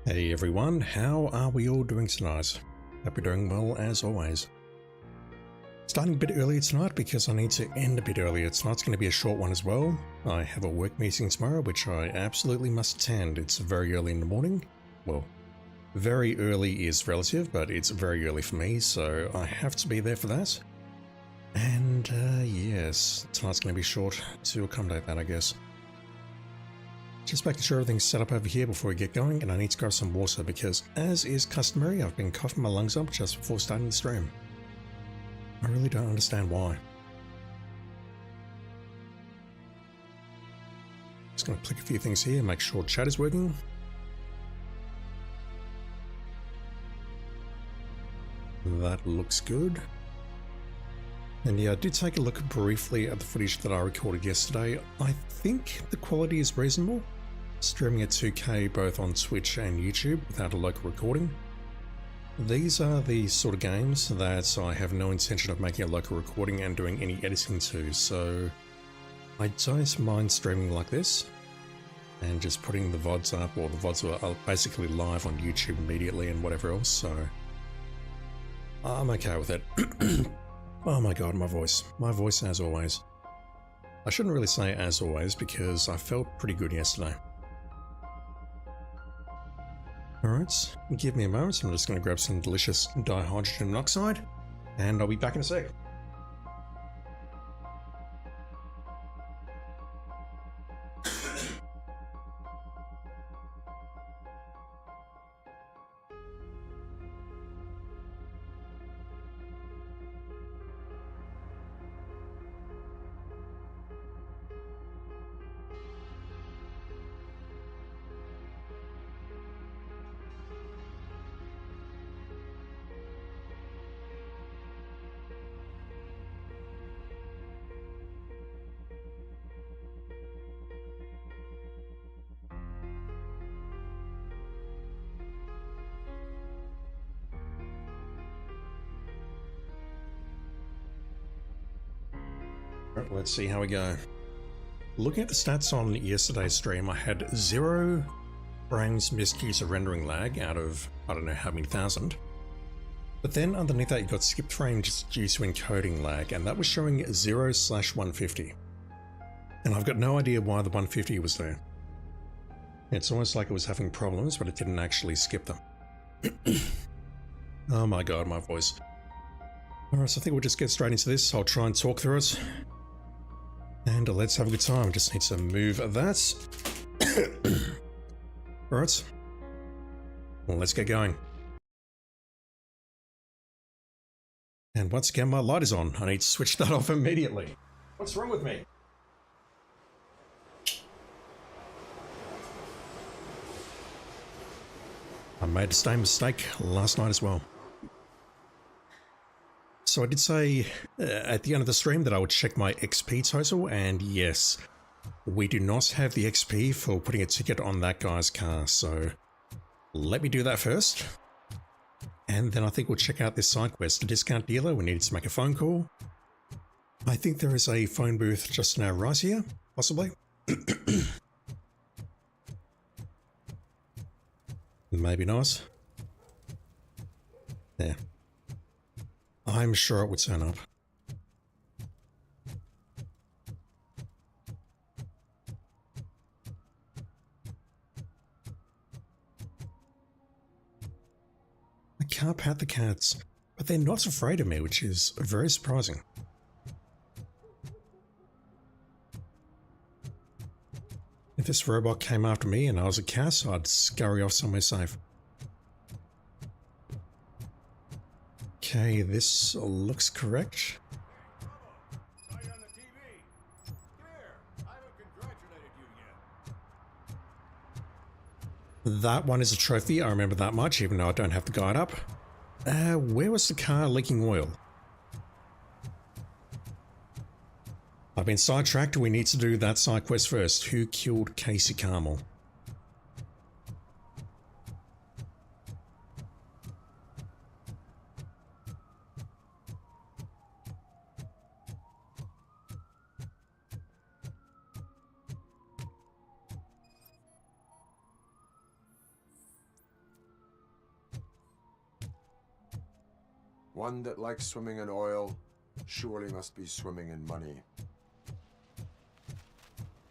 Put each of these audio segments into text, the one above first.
Hey everyone, how are we all doing tonight? Hope you're doing well as always. Starting a bit earlier tonight because I need to end a bit earlier. Tonight's going to be a short one as well. I have a work meeting tomorrow which I absolutely must attend. It's very early in the morning. Well, very early is relative, but it's very early for me, so I have to be there for that. And yes, tonight's going to be short to accommodate that, I guess. Just making sure everything's set up over here before we get going, and I need to grab some water because, as is customary, I've been coughing my lungs up just before starting the stream. I really don't understand why. Just going to click a few things here, make sure chat is working. That looks good. And yeah, I did take a look briefly at the footage that I recorded yesterday. I think the quality is reasonable. Streaming at 2K both on Twitch and YouTube without a local recording. These are the sort of games that I have no intention of making a local recording and doing any editing to, so I don't mind streaming like this and just putting the VODs up, or the VODs are basically live on YouTube immediately and whatever else, so I'm okay with it. Oh my god, my voice as always. I shouldn't really say as always because I felt pretty good yesterday. Alright, give me a moment. I'm just going to grab some delicious dihydrogen monoxide and I'll be back in a sec. Let's see how we go. Looking at the stats on yesterday's stream, I had 0 frames missed user rendering lag out of I don't know how many thousand. But then underneath that you got skipped frames due to encoding lag, and that was showing 0/150. And I've got no idea why the 150 was there. It's almost like it was having problems, but it didn't actually skip them. Oh my god, my voice. Alright, so I think we'll just get straight into this. I'll try and talk through it. And let's have a good time. Just need to move that. Alright. Well, let's get going. And once again, my light is on. I need to switch that off immediately. What's wrong with me? I made the same mistake last night as well. So I did say at the end of the stream that I would check my XP total, and yes, we do not have the XP for putting a ticket on that guy's car, so let me do that first. And then I think we'll check out this side quest, the discount dealer. We needed to make a phone call. I think there is a phone booth just now right here, possibly. Maybe not. There. I'm sure it would turn up. I can't pat the cats, but they're not afraid of me, which is very surprising. If this robot came after me and I was a cat, I'd scurry off somewhere safe. Okay, this looks correct. That one is a trophy, I remember that much, even though I don't have the guide up. Where was the car leaking oil? I've been sidetracked, we need to do that side quest first. Who killed Casey Carmel? One that likes swimming in oil surely must be swimming in money.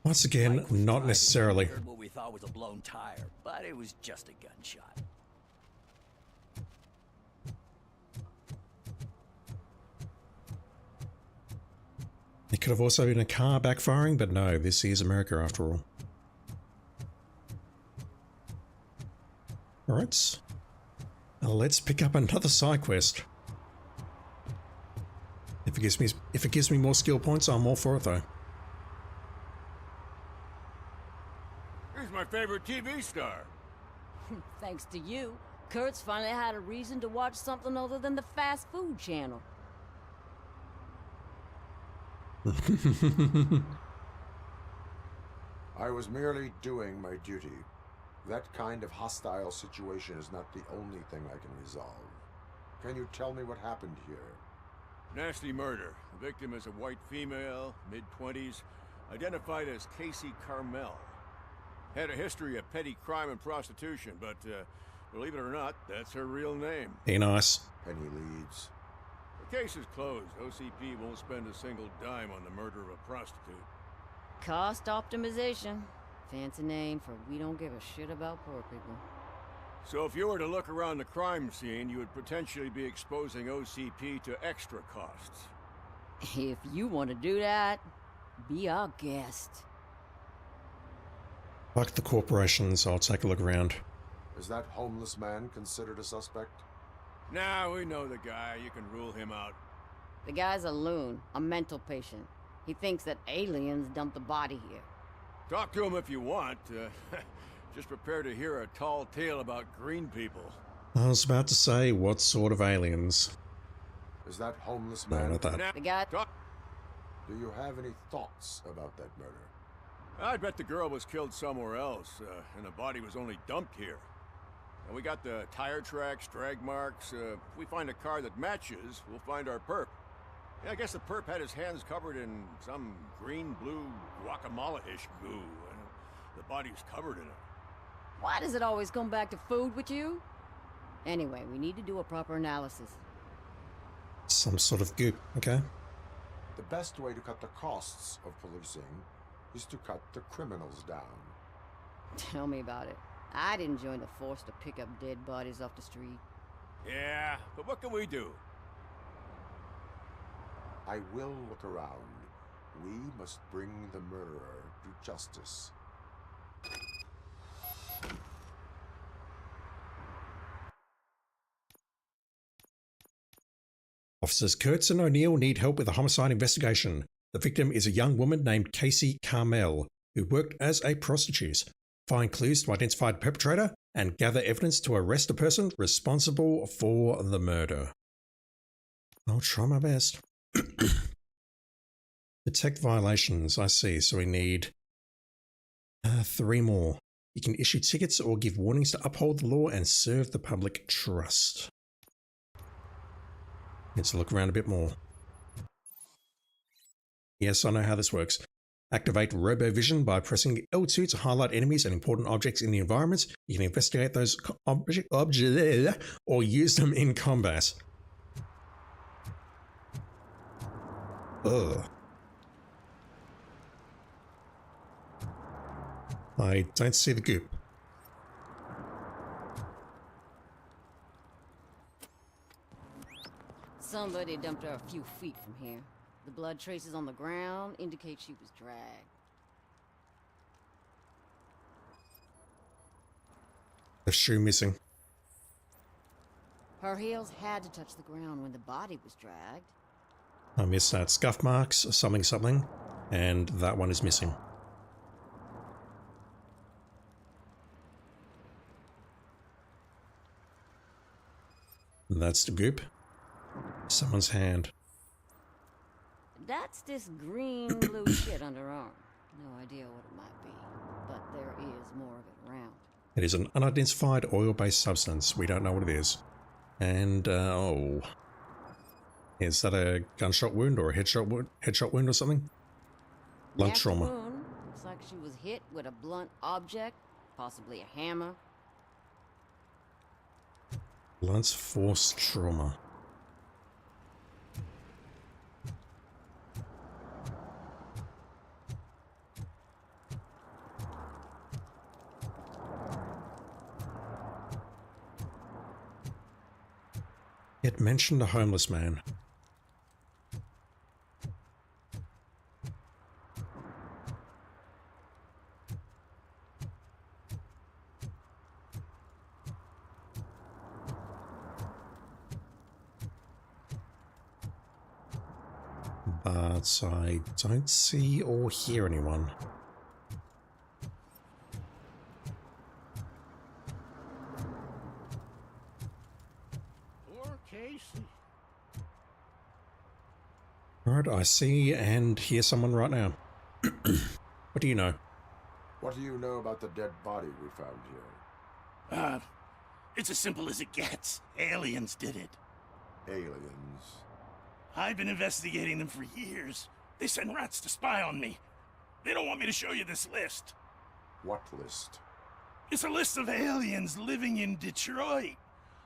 Once again, Mike was not driving necessarily. and heard what we thought was a blown tire, but it was just a gunshot. It could have also been a car backfiring, but no, this is America after all. Alright. Now let's pick up another side quest. If it gives me more skill points, I'm all for it though. He's my favorite TV star. Thanks to you, Kurt's finally had a reason to watch something other than the fast food channel. I was merely doing my duty. That kind of hostile situation is not the only thing I can resolve. Can you tell me what happened here? Nasty murder. The victim is a white female, mid-20s, identified as Casey Carmel. Had a history of petty crime and prostitution, but believe it or not, that's her real name. Be nice. Penny leads. The case is closed. OCP won't spend a single dime on the murder of a prostitute. Cost optimization. Fancy name for we don't give a shit about poor people. So if you were to look around the crime scene, you would potentially be exposing OCP to extra costs. If you want to do that, be our guest. Fuck the corporations, I'll take a look around. Is that homeless man considered a suspect? Nah, we know the guy. You can rule him out. The guy's a loon, a mental patient. He thinks that aliens dumped the body here. Talk to him if you want. Just prepare to hear a tall tale about green people. I was about to say, what sort of aliens? Is that homeless No, man? not that. Now, The guy... Do you have any thoughts about that murder? I bet the girl was killed somewhere else, and the body was only dumped here. And we got the tire tracks, drag marks. If we find a car that matches, we'll find our perp. Yeah, I guess the perp had his hands covered in some green-blue guacamole-ish goo, and the body's covered in it. Why does it always come back to food with you? Anyway, we need to do a proper analysis. Some sort of goop, okay? The best way to cut the costs of policing is to cut the criminals down. Tell me about it. I didn't join the force to pick up dead bodies off the street. Yeah, but what can we do? I will look around. We must bring the murderer to justice. Officers Kurtz and O'Neill need help with a homicide investigation. The victim is a young woman named Casey Carmel, who worked as a prostitute. Find clues to identify the perpetrator and gather evidence to arrest the person responsible for the murder. I'll try my best. Detect violations, I see, so we need 3 more. You can issue tickets or give warnings to uphold the law and serve the public trust. Let's look around a bit more. Yes, I know how this works. Activate RoboVision by pressing L2 to highlight enemies and important objects in the environment. You can investigate those objects or use them in combat. Ugh. I don't see the goop. Somebody dumped her a few feet from here. The blood traces on the ground indicate she was dragged. The shoe missing. Her heels had to touch the ground when the body was dragged. I missed that. Scuff marks, something, and that one is missing. That's the goop. Someone's hand. That's this green blue shit on her arm. No idea what it might be, but there is more of it around. It is an unidentified oil-based substance. We don't know what it is. And, oh. Is that a gunshot wound or a headshot wound or something? Blunt Nasty trauma. wound. Looks like she was hit with a blunt object, possibly a hammer. Blunt force trauma. It mentioned a homeless man. But I don't see or hear anyone. Poor Casey. Alright, I see and hear someone right now. What do you know? What do you know about the dead body we found here? It's as simple as it gets. Aliens did it. Aliens. I've been investigating them for years. They send rats to spy on me. They don't want me to show you this list. What list? It's a list of aliens living in Detroit.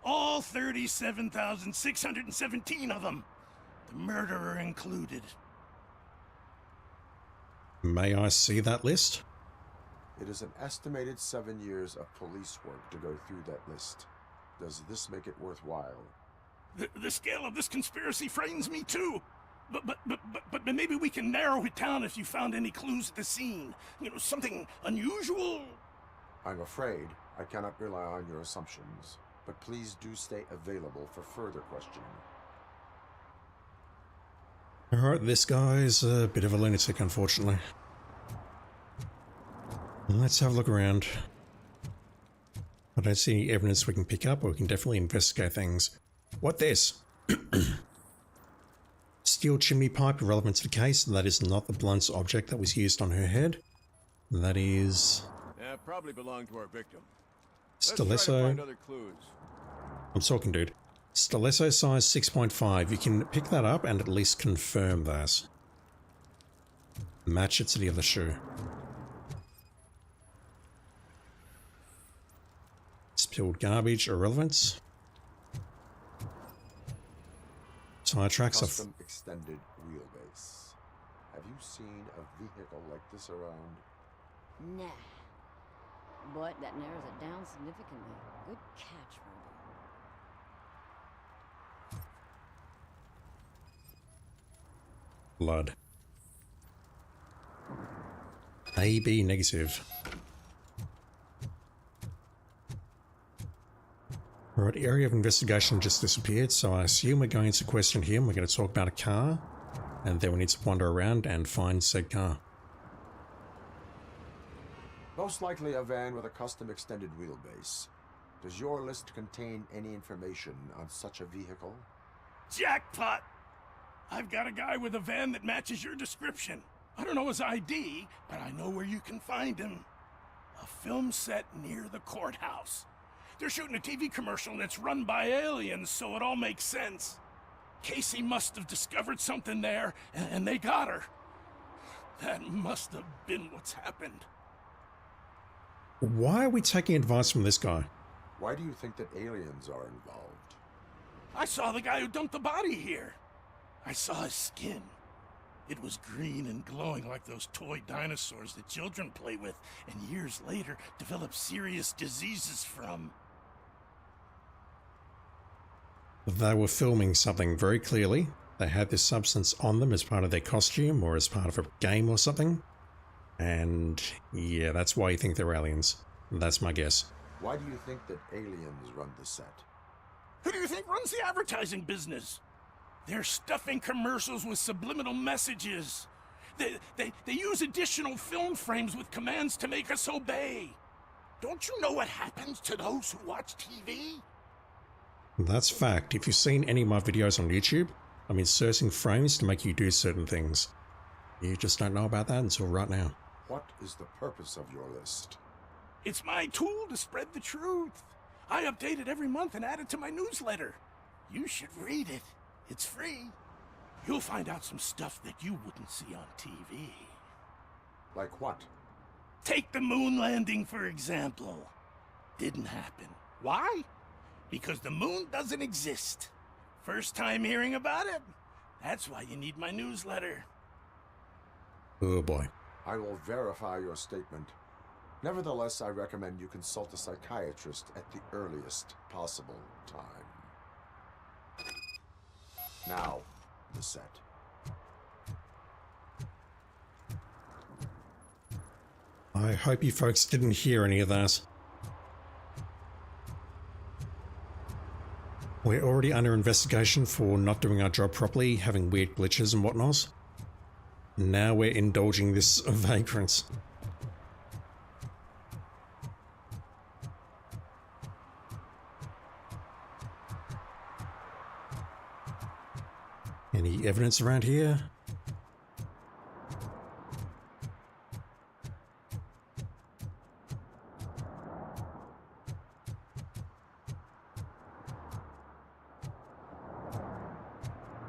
All 37,617 of them. The murderer included. May I see that list? It is an estimated 7 years of police work to go through that list. Does this make it worthwhile? The scale of this conspiracy frightens me too. But maybe we can narrow it down if you found any clues at the scene. You know, something unusual. I'm afraid I cannot rely on your assumptions, but please do stay available for further questioning. Alright, this guy's a bit of a lunatic, unfortunately. Let's have a look around. I don't see any evidence we can pick up, but we can definitely investigate things. What this? Steel chimney pipe relevant to the case. That is not the blunt object that was used on her head. That is... Yeah, probably belonged to our victim. Let's try to stiletto. find other clues. I'm talking, dude. Stiletto size 6.5. You can pick that up and at least confirm that. Match it to the other shoe. Spilled garbage, irrelevance. Tire tracks are... Custom extended wheelbase. Have you seen a vehicle like this around? Nah. But that narrows it down significantly. Good catch, Robo. Blood. AB negative. Alright, area of investigation just disappeared, so I assume we're going to question him. We're going to talk about a car, and then we need to wander around and find said car. Most likely a van with a custom extended wheelbase. Does your list contain any information on such a vehicle? Jackpot! I've got a guy with a van that matches your description. I don't know his ID, but I know where you can find him. A film set near the courthouse. They're shooting a TV commercial and it's run by aliens, so it all makes sense. Casey must have discovered something there, and they got her. That must have been what's happened. Why are we taking advice from this guy? Why do you think that aliens are involved? I saw the guy who dumped the body here. I saw his skin. It was green and glowing like those toy dinosaurs that children play with, and years later develop serious diseases from. They were filming something very clearly. They had this substance on them as part of their costume or as part of a game or something. And yeah, that's why you think they're aliens. That's my guess. Why do you think that aliens run the set? Who do you think runs the advertising business? They're stuffing commercials with subliminal messages. They use additional film frames with commands to make us obey. Don't you know what happens to those who watch TV? That's fact. If you've seen any of my videos on YouTube, I'm inserting frames to make you do certain things. You just don't know about that until right now. What is the purpose of your list? It's my tool to spread the truth. I update it every month and add it to my newsletter. You should read it. It's free. You'll find out some stuff that you wouldn't see on TV. Like what? Take the moon landing, for example. Didn't happen. Why? Because the moon doesn't exist. First time hearing about it? That's why you need my newsletter. Oh boy. I will verify your statement. Nevertheless, I recommend you consult a psychiatrist at the earliest possible time. Now, the set. I hope you folks didn't hear any of that. We're already under investigation for not doing our job properly, having weird glitches and whatnot. Now we're indulging this vagrant. Any evidence around here?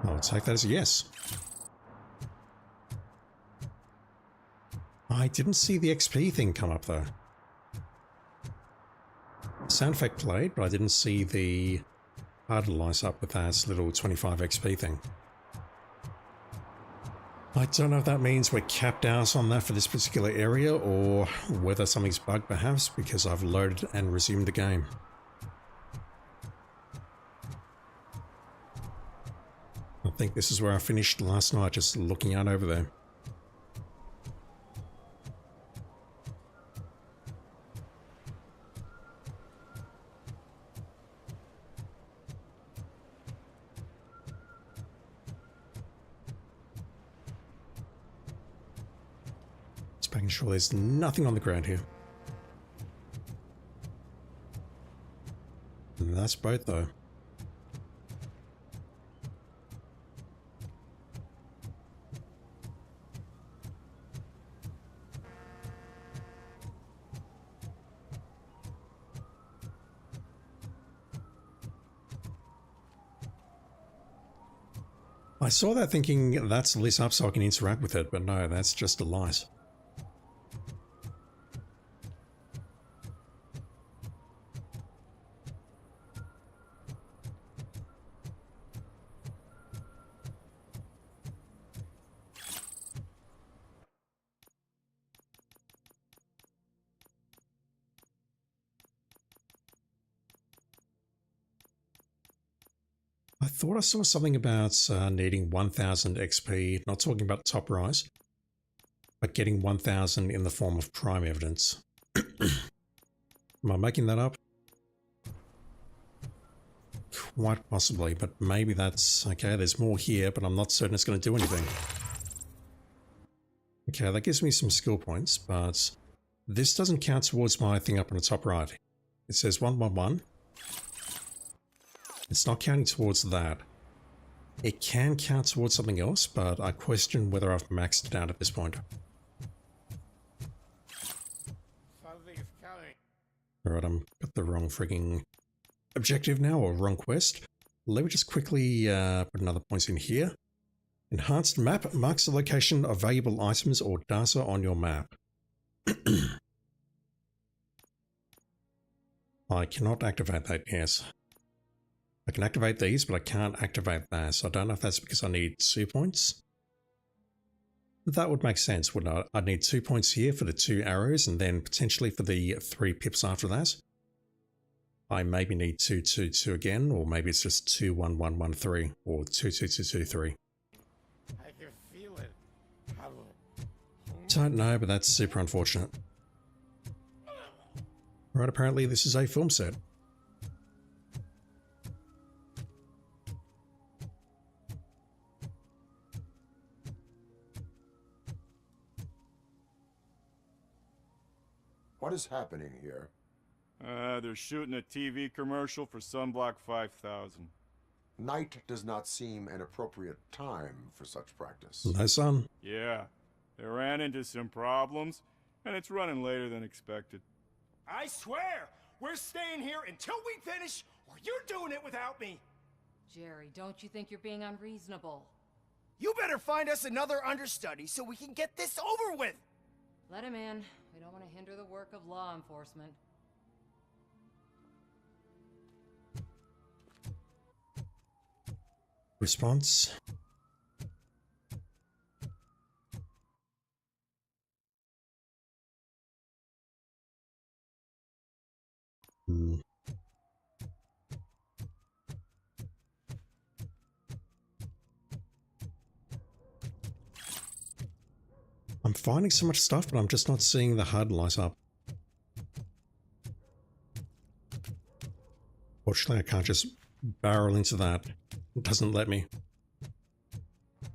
I'll take that as a yes. I didn't see the XP thing come up though. Sound effect played, but I didn't see the card light up with that little 25 XP thing. I don't know if that means we're capped out on that for this particular area, or whether something's bugged perhaps, because I've loaded and resumed the game. I think this is where I finished last night, just looking out over there. Just making sure there's nothing on the ground here. And that's boat though. I saw that thinking that's lit up so I can interact with it, but no, that's just a light. I thought I saw something about needing 1000 XP, not talking about top rise, but getting 1000 in the form of crime evidence. Am I making that up? Quite possibly, but maybe that's okay. There's more here, but I'm not certain it's going to do anything. Okay, that gives me some skill points, but this doesn't count towards my thing up on the top right. It says 111. It's not counting towards that. It can count towards something else, but I question whether I've maxed it out at this point. Something's coming. Alright, I'm got the wrong frigging objective now, or wrong quest. Let me just quickly put another point in here. Enhanced map marks the location of valuable items or data on your map. I cannot activate that, yes. I can activate these, but I can't activate that, so I don't know if that's because I need 2 points. That would make sense, wouldn't it? I'd need 2 points here for the 2 arrows, and then potentially for the 3 pips after that. I maybe need 222 again, or maybe it's just 21113, or 22223. I can feel it. Don't know, but that's super unfortunate. Right, apparently this is a film set. What is happening here? They're shooting a TV commercial for Sunblock 5000. Night does not seem an appropriate time for such practice. No, son. Yeah, they ran into some problems, and it's running later than expected. I swear, we're staying here until we finish, or you're doing it without me. Jerry, don't you think you're being unreasonable? You better find us another understudy so we can get this over with! Let him in. We don't want to hinder the work of law enforcement. Response. I'm finding so much stuff, but I'm just not seeing the HUD light up. Fortunately, I can't just barrel into that. It doesn't let me.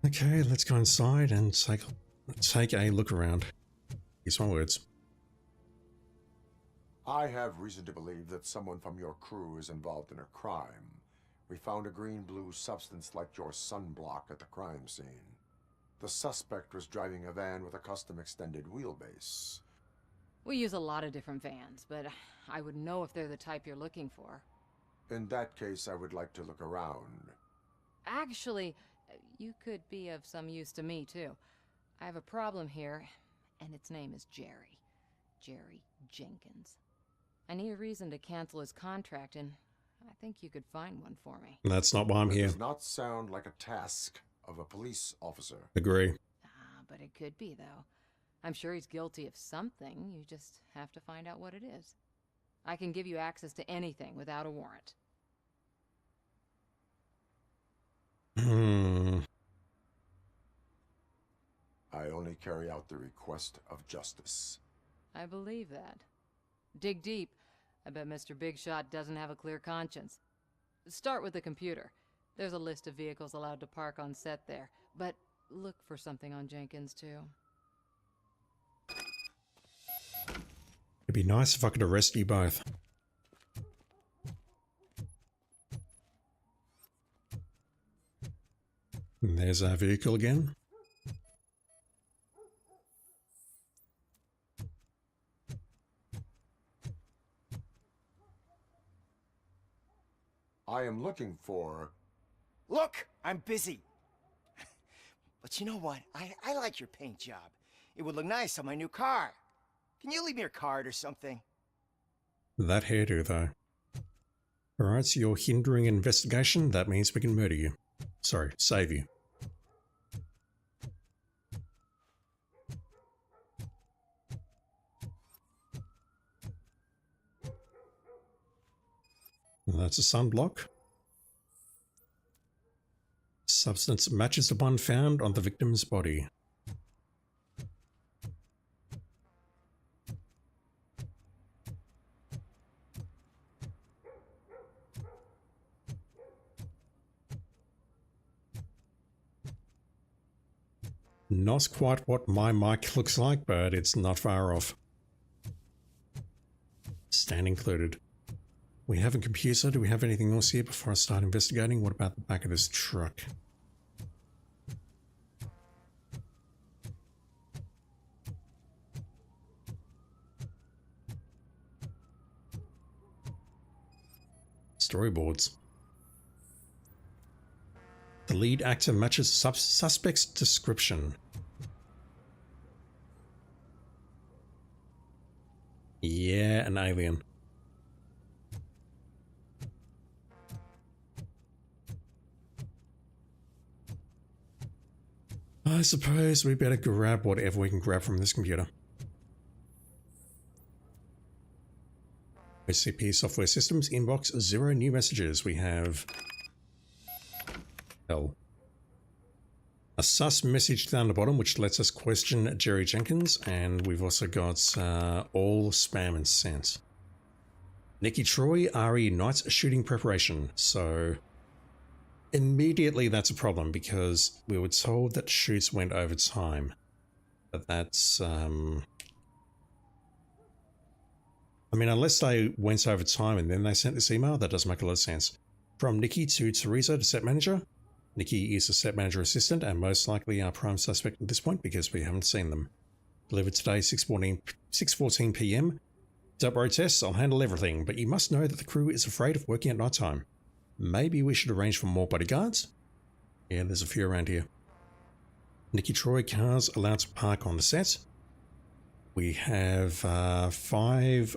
Okay, let's go inside and take a look around. Here's my words. I have reason to believe that someone from your crew is involved in a crime. We found a green-blue substance like your sunblock at the crime scene. The suspect was driving a van with a custom extended wheelbase. We use a lot of different vans, but I wouldn't know if they're the type you're looking for. In that case, I would like to look around. Actually, you could be of some use to me, too. I have a problem here, and its name is Jerry. Jerry Jenkins. I need a reason to cancel his contract, and I think you could find one for me. That's not why I'm here. It does not sound like a task of a police officer. Agree. But it could be, though. I'm sure he's guilty of something. You just have to find out what it is. I can give you access to anything without a warrant. I only carry out the request of justice. I believe that. Dig deep. I bet Mr. Big Shot doesn't have a clear conscience. Start with the computer. There's a list of vehicles allowed to park on set there, but look for something on Jenkins, too. It'd be nice if I could arrest you both. And there's our vehicle again. I am looking for... Look, I'm busy. But you know what? I like your paint job. It would look nice on my new car. Can you leave me your card or something? That hairdo, though. Alright, so you're hindering an investigation. That means we can murder you. Sorry, save you. That's a sunblock. Substance matches the one found on the victim's body. Not quite what my mic looks like, but it's not far off. Stand included. We have a computer. Do we have anything else here before I start investigating? What about the back of this truck? Storyboards. The lead actor matches suspect's description. Yeah, an alien. I suppose we better grab whatever we can grab from this computer. SCP Software Systems inbox 0 new messages. We have hell. A sus message down the bottom which lets us question Jerry Jenkins, and we've also got all spam and sent. Nikki Troy, RE Nights shooting preparation. So immediately that's a problem because we were told that shoots went over time. But that's I mean, unless they went over time and then they sent this email, that does make a lot of sense. From Nikki to Teresa, the set manager. Nikki is the set manager assistant and most likely our prime suspect at this point because we haven't seen them. Delivered today, 6:14 p.m. Double tests, I'll handle everything, but you must know that the crew is afraid of working at night time. Maybe we should arrange for more bodyguards? Yeah, there's a few around here. Nikki Troy, cars allowed to park on the set. We have 5,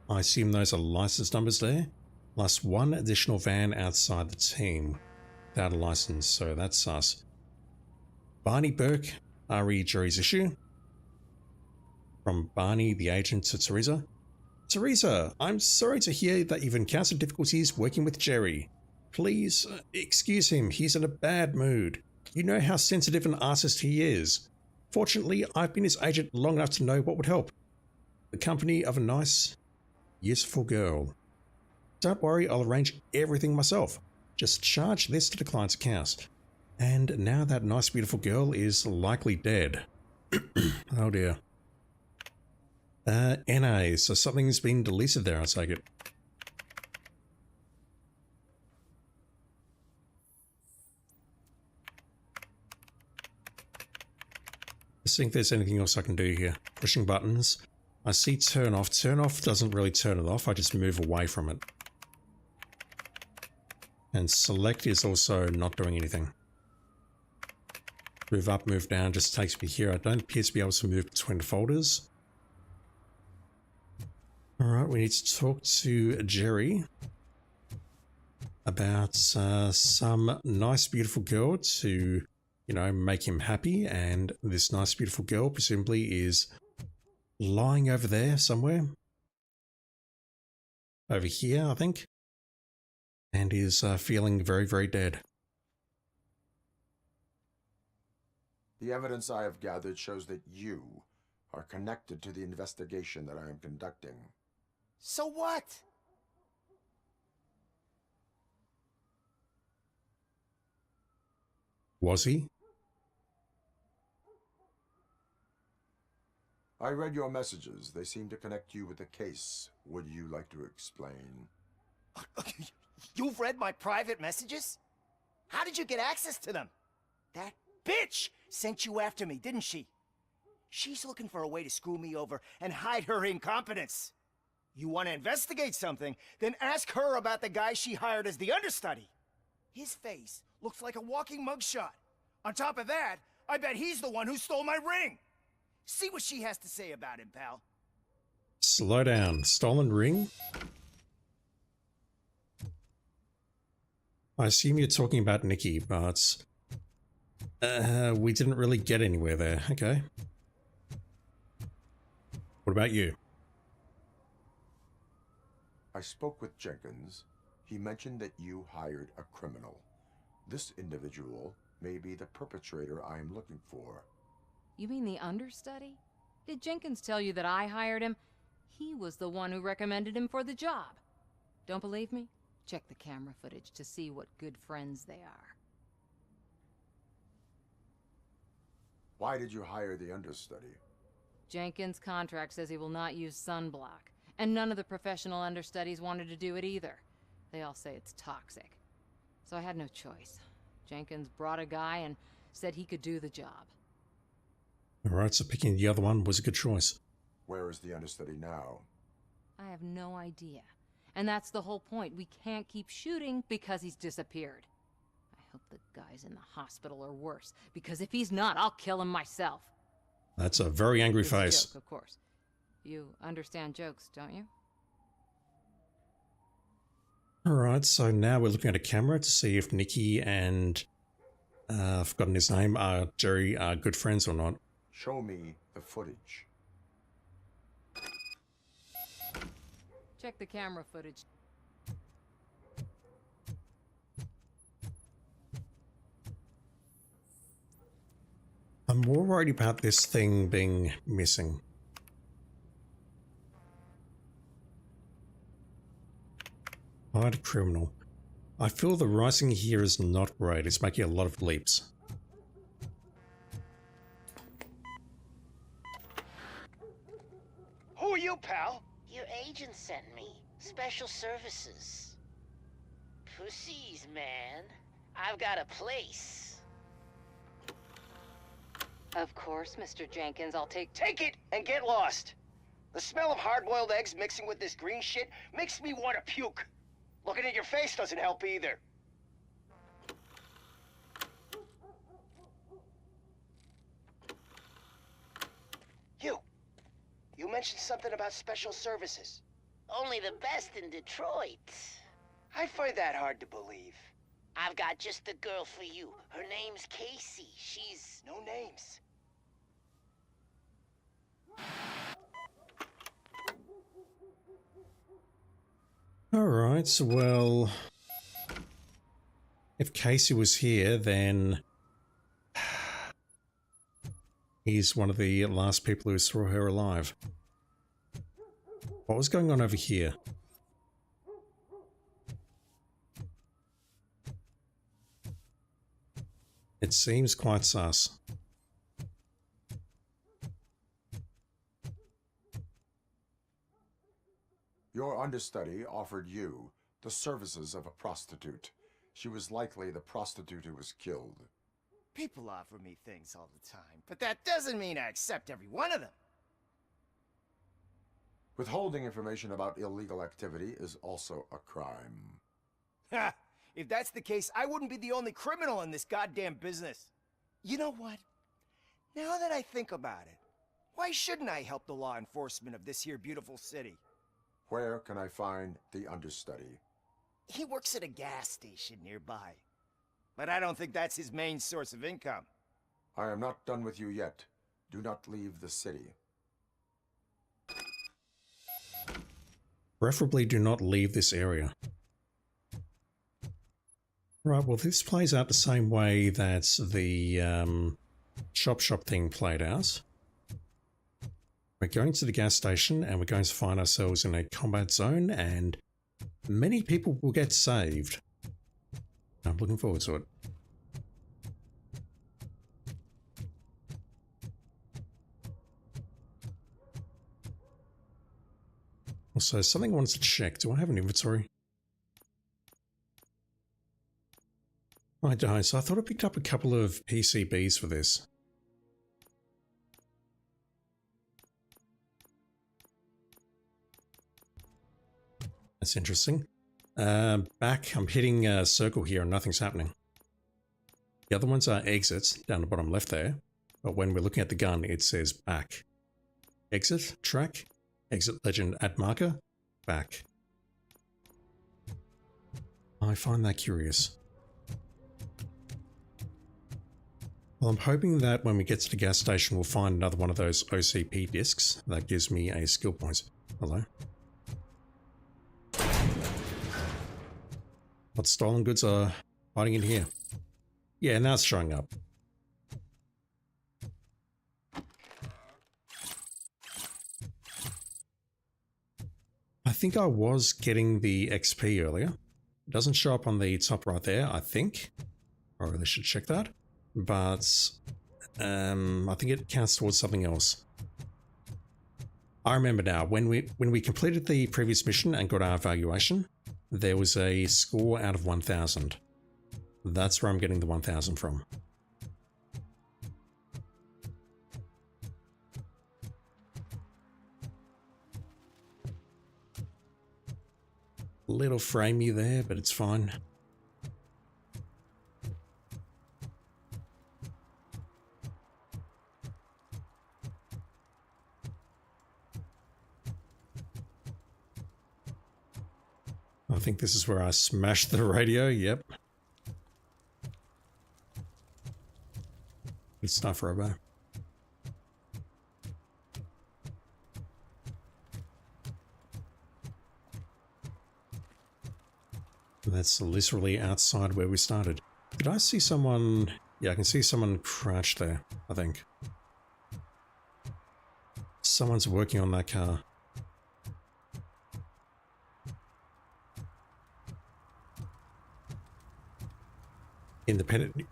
I assume those are license numbers there, plus 1 additional van outside the team without a license, so that's us. Barney Burke, RE Jerry's issue. From Barney, the agent, to Teresa. Teresa, I'm sorry to hear that you've encountered difficulties working with Jerry. Please, excuse him, he's in a bad mood. You know how sensitive an artist he is. Fortunately, I've been his agent long enough to know what would help. The company of a nice, useful girl. Don't worry, I'll arrange everything myself. Just charge this to the client's account. And now that nice, beautiful girl is likely dead. Oh dear. NA, so something's been deleted there, I take it. Let's see if there's anything else I can do here. Pushing buttons. I see turn off. Turn off doesn't really turn it off, I just move away from it. And select is also not doing anything. Move up, move down, just takes me here. I don't appear to be able to move between the folders. Alright, we need to talk to Jerry about some nice beautiful girl to, you know, make him happy. And this nice beautiful girl presumably is lying over there somewhere. Over here, I think. And is feeling very, very dead. The evidence I have gathered shows that you are connected to the investigation that I am conducting. So what? Was he? I read your messages. They seem to connect you with the case. Would you like to explain? You've read my private messages? How did you get access to them? That bitch sent you after me, didn't she? She's looking for a way to screw me over and hide her incompetence. You want to investigate something, then ask her about the guy she hired as the understudy. His face looks like a walking mugshot. On top of that, I bet he's the one who stole my ring. See what she has to say about him, pal. Slow down. Stolen ring? I assume you're talking about Nikki, but we didn't really get anywhere there. Okay. What about you? I spoke with Jenkins. He mentioned that you hired a criminal. This individual may be the perpetrator I am looking for. You mean the understudy? Did Jenkins tell you that I hired him? He was the one who recommended him for the job. Don't believe me? Check the camera footage to see what good friends they are. Why did you hire the understudy? Jenkins' contract says he will not use sunblock, and none of the professional understudies wanted to do it either. They all say it's toxic. So I had no choice. Jenkins brought a guy and said he could do the job. Alright, so picking the other one was a good choice. Where is the understudy now? I have no idea. And that's the whole point. We can't keep shooting because he's disappeared. I hope the guy's in the hospital or worse, because if he's not, I'll kill him myself. That's a very angry It's a face. joke, of course. You understand jokes, don't you? Alright, so now we're looking at a camera to see if Nikki and, I've forgotten his name, Jerry are good friends or not. Show me the footage. Check the camera footage. I'm more worried about this thing being missing. Hired criminal. I feel the writing here is not great. It's making a lot of leaps. Who are you, pal? Your agent sent me. Special services. Pussies, man. I've got a place. Of course, Mr. Jenkins, I'll take... Take it and get lost. The smell of hard-boiled eggs mixing with this green shit makes me want to puke. Looking at your face doesn't help either. You mentioned something about special services. Only the best in Detroit. I find that hard to believe. I've got just the girl for you. Her name's Casey. She's... No names. Alright, well... if Casey was here, then... He's one of the last people who saw her alive. What was going on over here? It seems quite sus. Your understudy offered you the services of a prostitute. She was likely the prostitute who was killed. People offer me things all the time, but that doesn't mean I accept every one of them. Withholding information about illegal activity is also a crime. Ha! If that's the case, I wouldn't be the only criminal in this goddamn business. You know what? Now that I think about it, why shouldn't I help the law enforcement of this here beautiful city? Where can I find the understudy? He works at a gas station nearby. But I don't think that's his main source of income. I am not done with you yet. Do not leave the city. Preferably do not leave this area. Right, well this plays out the same way that the shop thing played out. We're going to the gas station and we're going to find ourselves in a combat zone and many people will get saved. I'm looking forward to it. Also, something I wanted to check. Do I have an inventory? I don't, so I thought I picked up a couple of PCBs for this. That's interesting. Back, I'm hitting a circle here and nothing's happening. The other ones are exits, down the bottom left there. But when we're looking at the gun, it says back. Exit, track, exit legend at marker, back. I find that curious. Well, I'm hoping that when we get to the gas station, we'll find another one of those OCP discs. That gives me a skill point. Hello. What stolen goods are hiding in here? Yeah, now it's showing up. I think I was getting the XP earlier. It doesn't show up on the top right there, I think. I really should check that. But I think it counts towards something else. I remember now, when we completed the previous mission and got our evaluation, there was a score out of 1000. That's where I'm getting the 1000 from. Little framey there, but it's fine. I think this is where I smashed the radio, yep. Good stuff, Robo. That's literally outside where we started. Did I see someone? Yeah, I can see someone crouched there, I think. Someone's working on that car. Independent.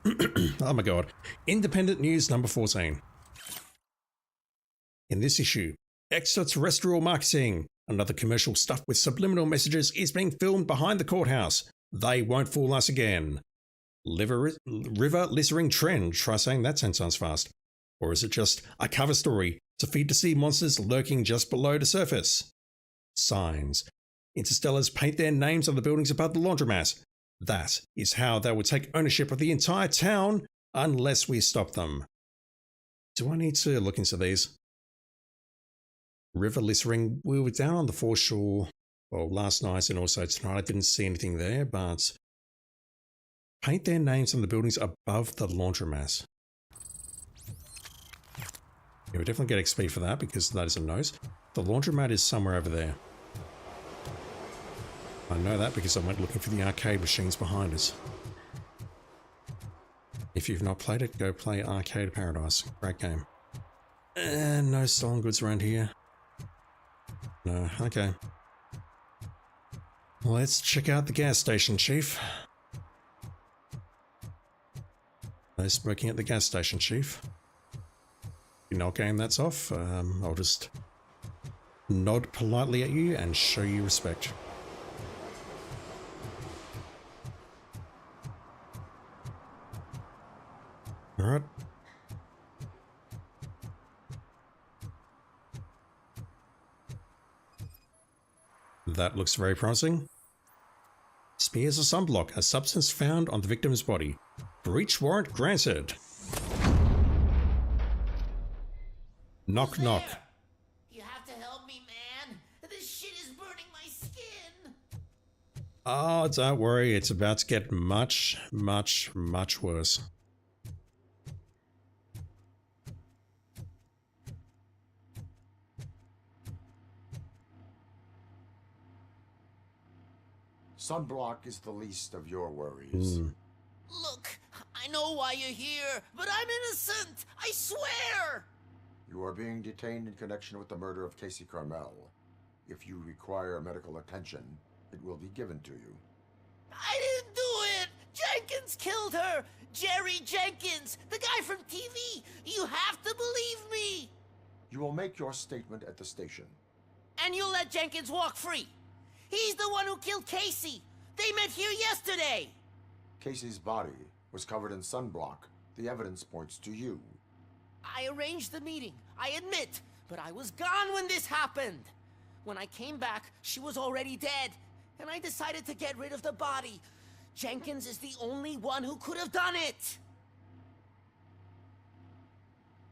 Oh my god. Independent News number 14. In this issue, extraterrestrial marketing. Another commercial stuffed with subliminal messages is being filmed behind the courthouse. They won't fool us again. River littering trend. Try saying that 10 times fast. Or is it just a cover story to feed the sea monsters lurking just below the surface? Signs. Interstellars paint their names on the buildings above the laundromat. That is how they will take ownership of the entire town unless we stop them. Do I need to look into these? River littering, we were down on the foreshore, well, last night and also tonight. I didn't see anything there, but paint their names on the buildings above the laundromat. Yeah, we definitely get XP for that because that is a nose. The laundromat is somewhere over there. I know that because I went looking for the arcade machines behind us. If you've not played it, go play Arcade Paradise. Great game. No stolen goods around here. No, okay. Let's check out the gas station, Chief. No smoking at the gas station, Chief. You're not game that's off. I'll just nod politely at you and show you respect. Alright. That looks very promising. Smears of sunblock, a substance found on the victim's body. Breach warrant granted. Knock knock. You have to help me, man. This shit is burning my skin. Oh, don't worry, it's about to get much, much, much worse. Sunblock is the least of your worries. Look, I know why you're here, but I'm innocent. I swear. You are being detained in connection with the murder of Casey Carmel. If you require medical attention, it will be given to you. I didn't do it. Jenkins killed her. Jerry Jenkins, the guy from TV. You have to believe me. You will make your statement at the station. And you'll let Jenkins walk free. He's the one who killed Casey. They met here yesterday. Casey's body was covered in sunblock. The evidence points to you. I arranged the meeting, I admit, but I was gone when this happened. When I came back, she was already dead, and I decided to get rid of the body. Jenkins is the only one who could have done it.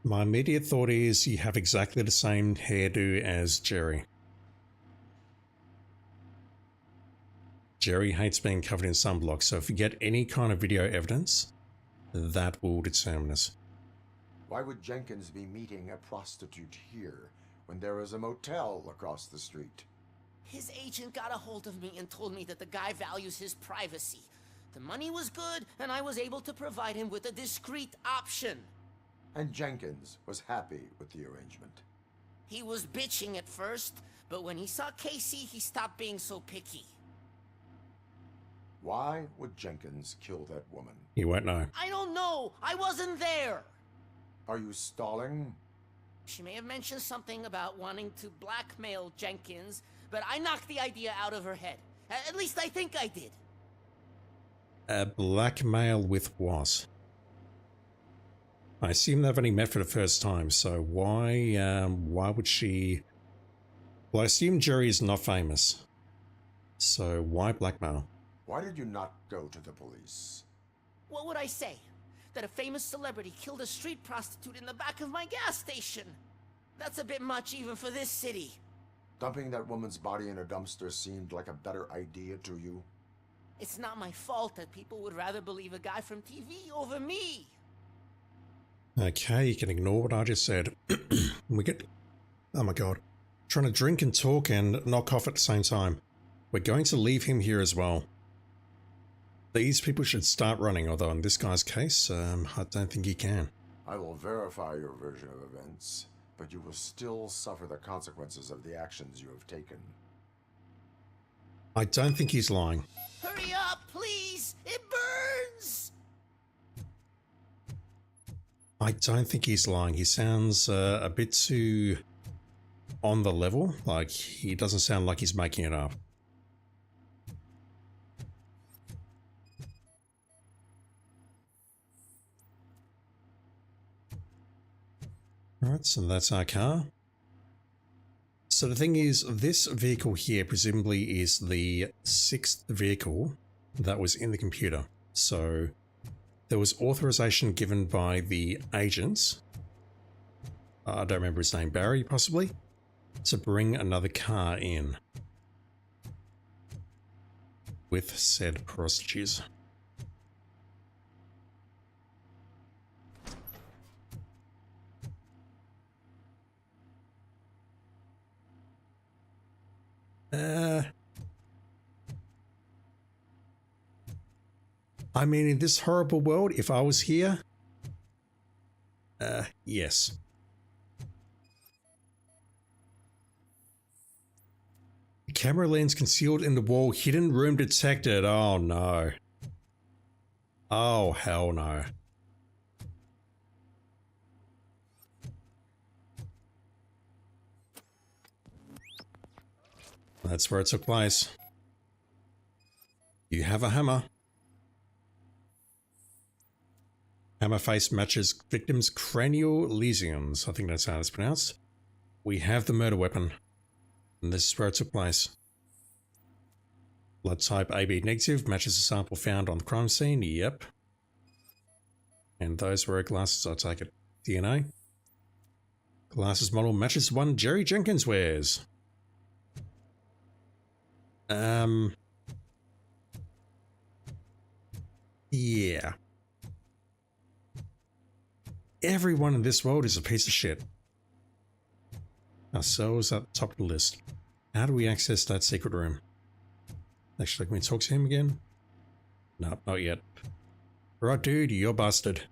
My immediate thought is you have exactly the same hairdo as Jerry. Jerry hates being covered in sunblock, so if you get any kind of video evidence, that will determine us. Why would Jenkins be meeting a prostitute here when there is a motel across the street? His agent got a hold of me and told me that the guy values his privacy. The money was good, and I was able to provide him with a discreet option. And Jenkins was happy with the arrangement. He was bitching at first, but when he saw Casey, he stopped being so picky. Why would Jenkins kill that woman? You won't know. I don't know. I wasn't there. Are you stalling? She may have mentioned something about wanting to blackmail Jenkins, but I knocked the idea out of her head. At least I think I did. Blackmail with what? I assume they've only met for the first time, so why would she... Well, I assume Jerry is not famous. So why blackmail? Why did you not go to the police? What would I say? That a famous celebrity killed a street prostitute in the back of my gas station? That's a bit much even for this city. Dumping that woman's body in a dumpster seemed like a better idea to you? It's not my fault that people would rather believe a guy from TV over me. Okay, you can ignore what I just said. We get... Oh my god. Trying to drink and talk and knock off at the same time. We're going to leave him here as well. These people should start running, although in this guy's case, I don't think he can. I will verify your version of events, but you will still suffer the consequences of the actions you have taken. I don't think he's lying. Hurry up, please! It burns! I don't think he's lying. He sounds a bit too on the level. Like, he doesn't sound like he's making it up. Alright, so that's our car. So the thing is, this vehicle here presumably is the 6th vehicle that was in the computer. So there was authorization given by the agents, I don't remember his name, Barry possibly, to bring another car in with said prostitutes. I mean, in this horrible world, if I was here, yes. Camera lens concealed in the wall. Hidden room detected. Oh no. Oh hell no. That's where it took place. You have a hammer. Hammer face matches victim's cranial lesions. I think that's how it's pronounced. We have the murder weapon. And this is where it took place. Blood type AB negative matches the sample found on the crime scene. Yep. And those were glasses, I take it. DNA. Glasses model matches one Jerry Jenkins wears. Yeah. Everyone in this world is a piece of shit. Ourselves at the top of the list. How do we access that secret room? Actually, can we talk to him again? No, not yet. Right, dude, you're busted.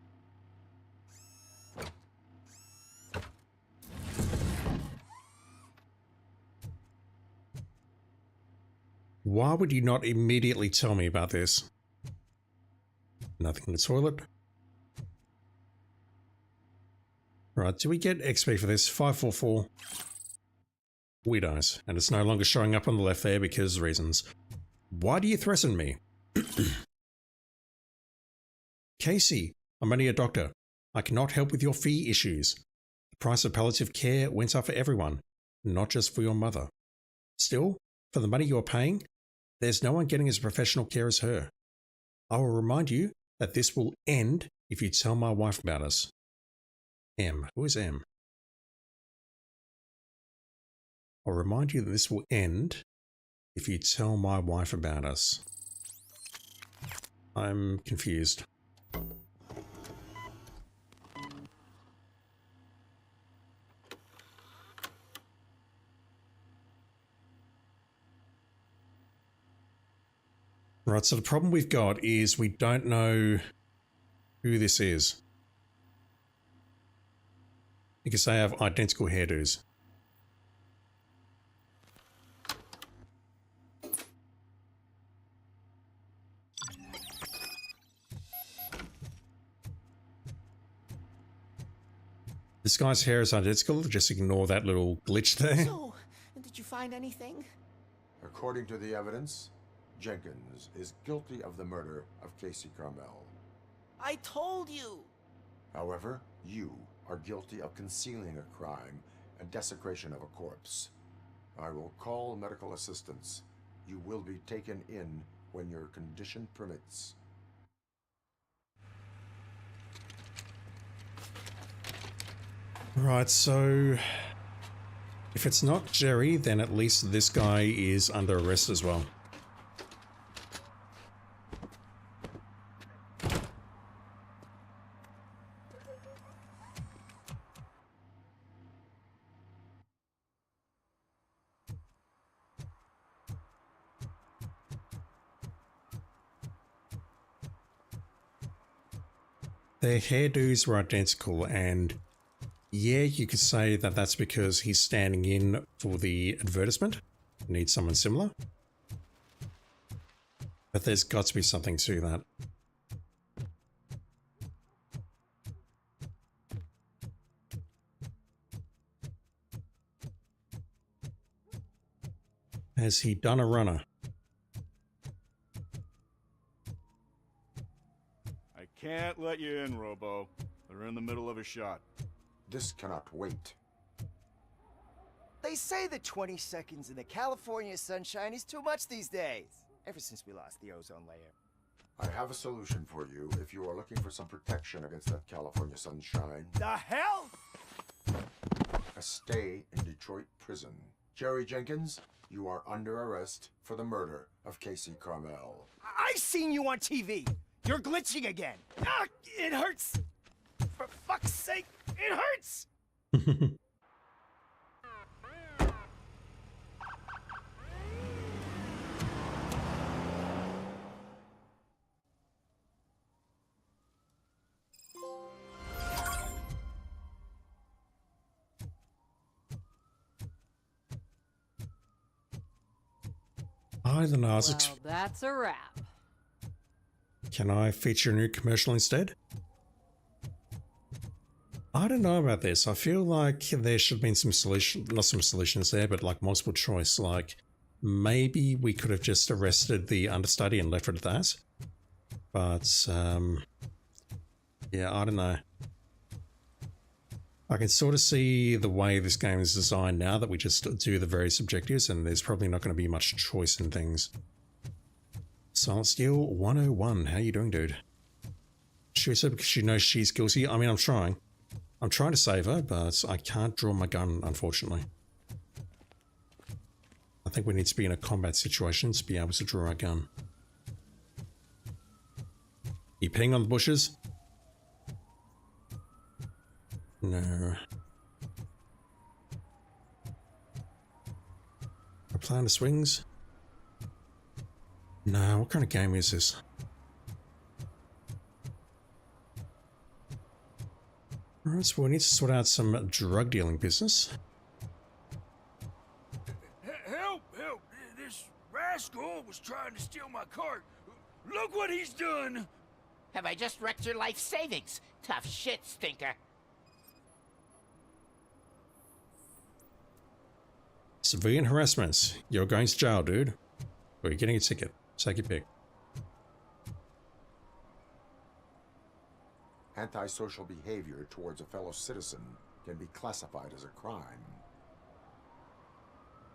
Why would you not immediately tell me about this? Nothing in the toilet. Right, do we get XP for this? 544. We don't, and it's no longer showing up on the left there because of reasons. Why do you threaten me? Casey, I'm only a doctor. I cannot help with your fee issues. The price of palliative care went up for everyone, not just for your mother. Still, for the money you're paying, there's no one getting as professional care as her. I will remind you that this will end if you tell my wife about us. M. Who is M? I'll remind you that this will end if you tell my wife about us. I'm confused. Right, so the problem we've got is we don't know who this is. Because they have identical hairdos. This guy's hair is identical, just ignore that little glitch there. So, did you find anything? According to the evidence, Jenkins is guilty of the murder of Casey Carmel. I told you! However, you are guilty of concealing a crime and desecration of a corpse. I will call medical assistance. You will be taken in when your condition permits. Right, so if it's not Jerry, then at least this guy is under arrest as well. Their hairdos were identical, and yeah, you could say that that's because he's standing in for the advertisement. Needs someone similar. But there's got to be something to that. Has he done a runner? I can't let you in, Robo. They're in the middle of a shot. This cannot wait. They say that 20 seconds in the California sunshine is too much these days. Ever since we lost the ozone layer. I have a solution for you if you are looking for some protection against that California sunshine. The hell? A stay in Detroit prison. Jerry Jenkins, you are under arrest for the murder of Casey Carmel. I seen you on TV. You're glitching again. Ah, it hurts. For fuck's sake, it hurts. I don't know. Well, that's a wrap. Can I feature a new commercial instead? I don't know about this. I feel like there should have been some not some solutions there, but like multiple choice. Like maybe we could have just arrested the understudy and left it at that. But yeah, I don't know. I can sort of see the way this game is designed now that we just do the various objectives and there's probably not going to be much choice in things. Silent Steel 101, how you doing, dude? She said because she knows she's guilty. I mean, I'm trying. I'm trying to save her, but I can't draw my gun, unfortunately. I think we need to be in a combat situation to be able to draw our gun. You peeing on the bushes? No. A plan of swings? No, what kind of game is this? Alright, so we need to sort out some drug dealing business. Help! Help! This rascal was trying to steal my cart. Look what he's done! Have I just wrecked your life savings? Tough shit, stinker. Civilian harassment. You're going to jail, dude. Or you're getting a ticket. Take your pick. Antisocial behavior towards a fellow citizen can be classified as a crime.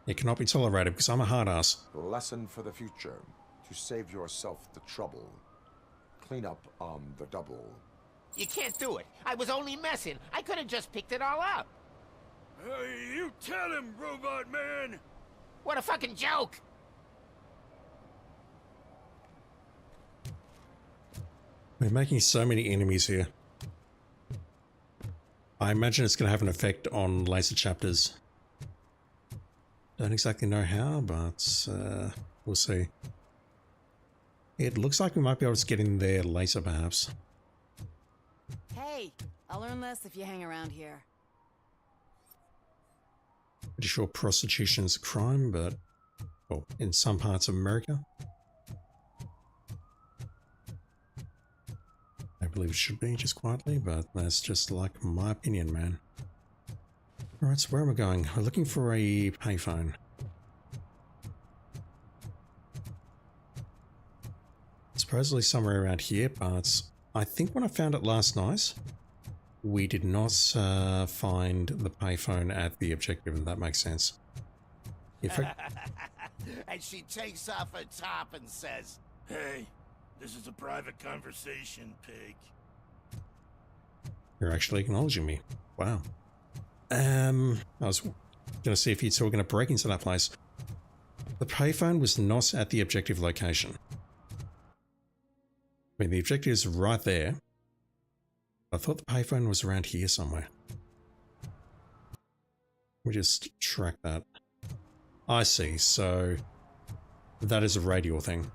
It cannot be tolerated because I'm a hard ass. Lesson for the future. To save yourself the trouble. Clean up on the double. You can't do it. I was only messing. I could have just picked it all up. You tell him, Robot Man! What a fucking joke! We're making so many enemies here. I imagine it's going to have an effect on later chapters. Don't exactly know how, but we'll see. It looks like we might be able to get in there later, perhaps. Hey, I'll learn less if you hang around here. Pretty sure prostitution's a crime, but well, in some parts of America, I believe it should be, just quietly, but that's just like my opinion, man. Alright, so where am I going? We're looking for a payphone. Supposedly somewhere around here, but I think when I found it last night, we did not find the payphone at the objective, and that makes sense. If I... And she takes off her top and says, Hey, this is a private conversation, pig. You're actually acknowledging me. Wow. I was gonna see if you two were gonna break into that place. The payphone was not at the objective location. I mean, the objective is right there. I thought the payphone was around here somewhere. Let me just track that. I see, so that is a radial thing.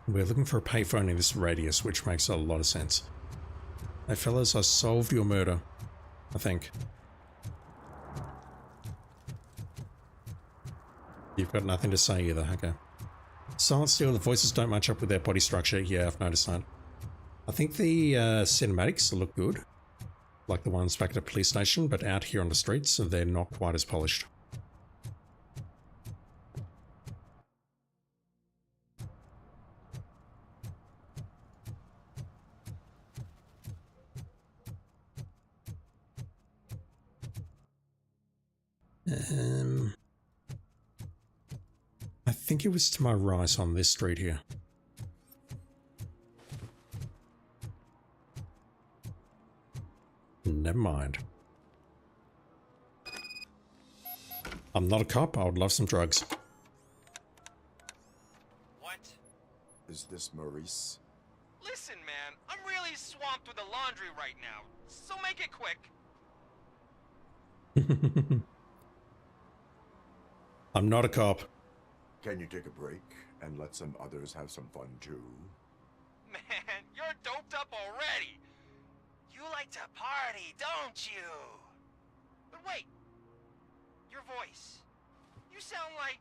We're looking for a payphone in this radius, which makes a lot of sense. Hey fellas, I solved your murder, I think. You've got nothing to say either, okay. Silent Steel, the voices don't match up with their body structure. Yeah, I've noticed that. I think the cinematics look good, like the ones back at the police station, but out here on the streets, they're not quite as polished. I think it was to my right on this street here. Never mind. I'm not a cop. I would love some drugs. What? Is this Maurice? Listen, man, I'm really swamped with the laundry right now, so make it quick. I'm not a cop. Can you take a break and let some others have some fun too? Man, you're doped up already. You like to party, don't you? But wait, your voice. You sound like...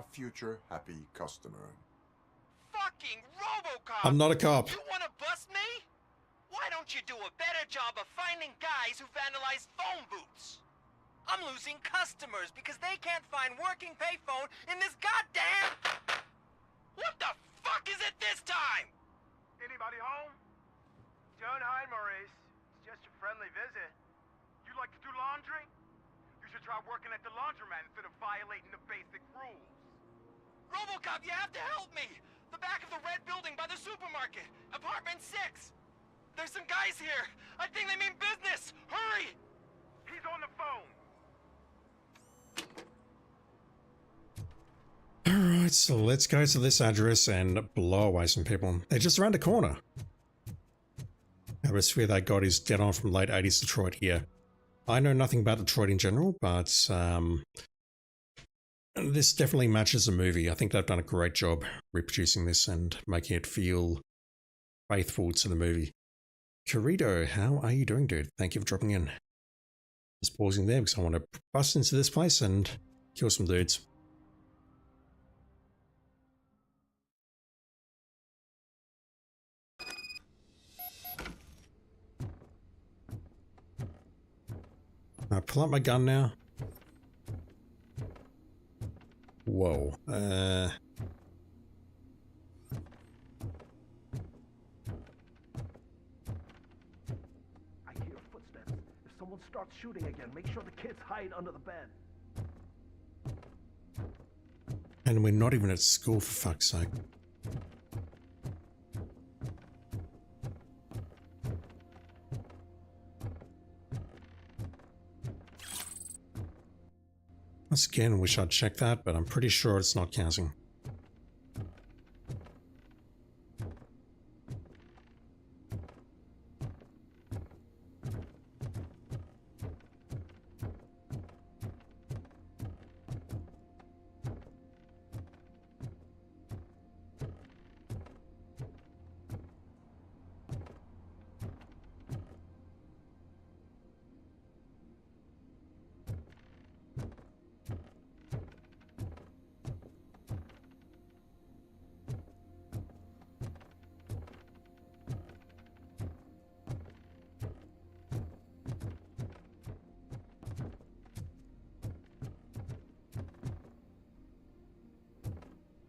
a future happy customer. Fucking Robocop! I'm not a cop. You wanna bust me? Why don't you do a better job of finding guys who vandalize phone booths? I'm losing customers because they can't find working payphone in this goddamn... What the fuck is it this time? Anybody home? Don't hide, Maurice. It's just a friendly visit. You like to do laundry? You should try working at the laundromat instead of violating the basic rules. Robocop, you have to help me! The back of the red building by the supermarket. Apartment 6. There's some guys here. I think they mean business. Hurry! He's on the phone. Alright, so let's go to this address and blow away some people. They're just around the corner. I swear that got is dead on from late 80s Detroit here. I know nothing about Detroit in general, but this definitely matches the movie. I think they've done a great job reproducing this and making it feel faithful to the movie. Corrido, how are you doing, dude? Thank you for dropping in. Just pausing there because I want to bust into this place and kill some dudes. I pull out my gun now. Whoa. I hear footsteps. If someone starts shooting again, make sure the kids hide under the bed. And we're not even at school, for fuck's sake. Once again, wish I'd check that, but I'm pretty sure it's not counting.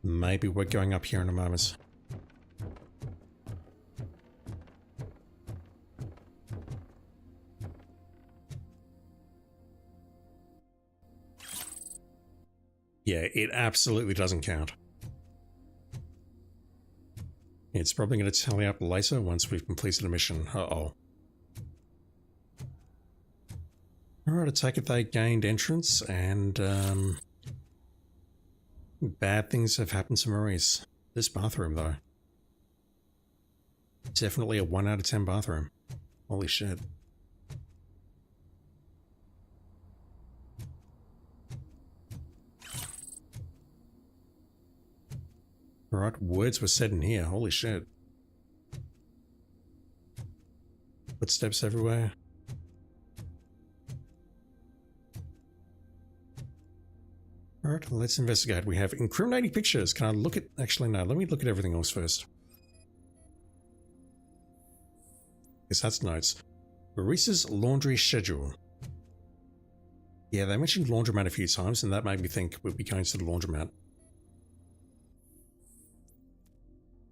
Maybe we're going up here in a moment. Yeah, it absolutely doesn't count. It's probably going to tally up later once we've completed a mission. Uh-oh. Alright, I take it they gained entrance and, bad things have happened to Maurice. This bathroom, though. Definitely a 1 out of 10 bathroom. Holy shit. Alright, words were said in here. Holy shit. Footsteps everywhere. Alright, let's investigate. We have incriminating pictures. Can I look at... Actually, no. Let me look at everything else first. Yes, that's notes. Maurice's laundry schedule. Yeah, they mentioned laundromat a few times, and that made me think we'll be going to the laundromat.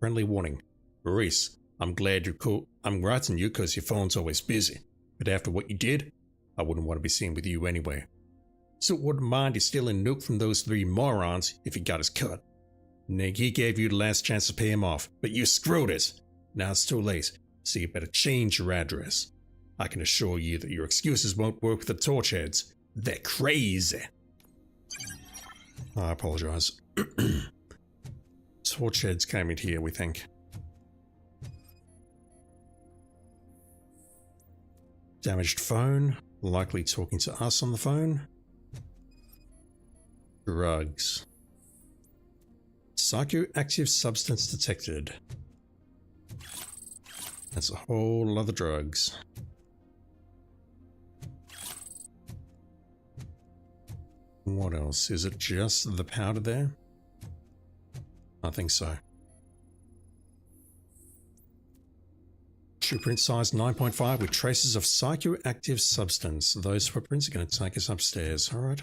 Friendly warning. Maurice, I'm glad you're cool. I'm writing you because your phone's always busy. But after what you did, I wouldn't want to be seen with you anyway. So wouldn't mind you stealing Nook from those 3 morons if he got his cut. Nick, he gave you the last chance to pay him off, but you screwed it. Now it's too late, so you better change your address. I can assure you that your excuses won't work with the Torchheads. They're crazy. I apologize. Torchheads came in here, we think. Damaged phone, likely talking to us on the phone. Drugs. Psychoactive substance detected. That's a whole lot of drugs. What else? Is it just the powder there? I think so. Shoe print size 9.5 with traces of psychoactive substance. Those footprints are going to take us upstairs. Alright.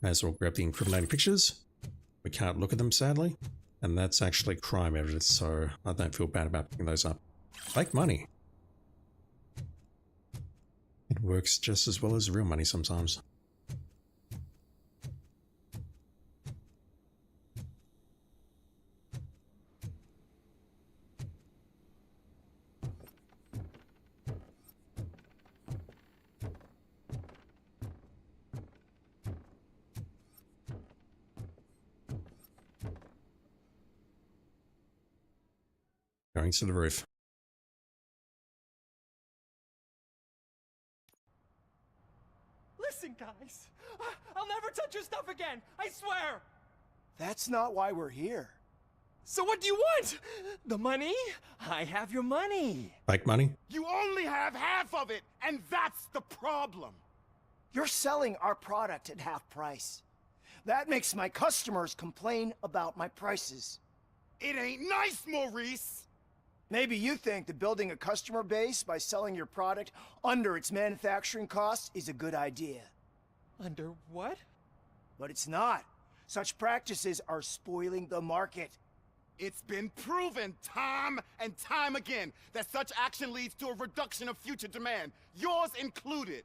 May as well grab the incriminating pictures. We can't look at them, sadly. And that's actually crime evidence, so I don't feel bad about picking those up. Fake money. It works just as well as real money sometimes. Going to the roof. Listen, guys. I'll never touch your stuff again. I swear. That's not why we're here. So what do you want? The money? I have your money. Fake money? You only have half of it, and that's the problem. You're selling our product at half price. That makes my customers complain about my prices. It ain't nice, Maurice. Maybe you think that building a customer base by selling your product under its manufacturing costs is a good idea. Under what? But it's not. Such practices are spoiling the market. It's been proven time and time again that such action leads to a reduction of future demand, yours included.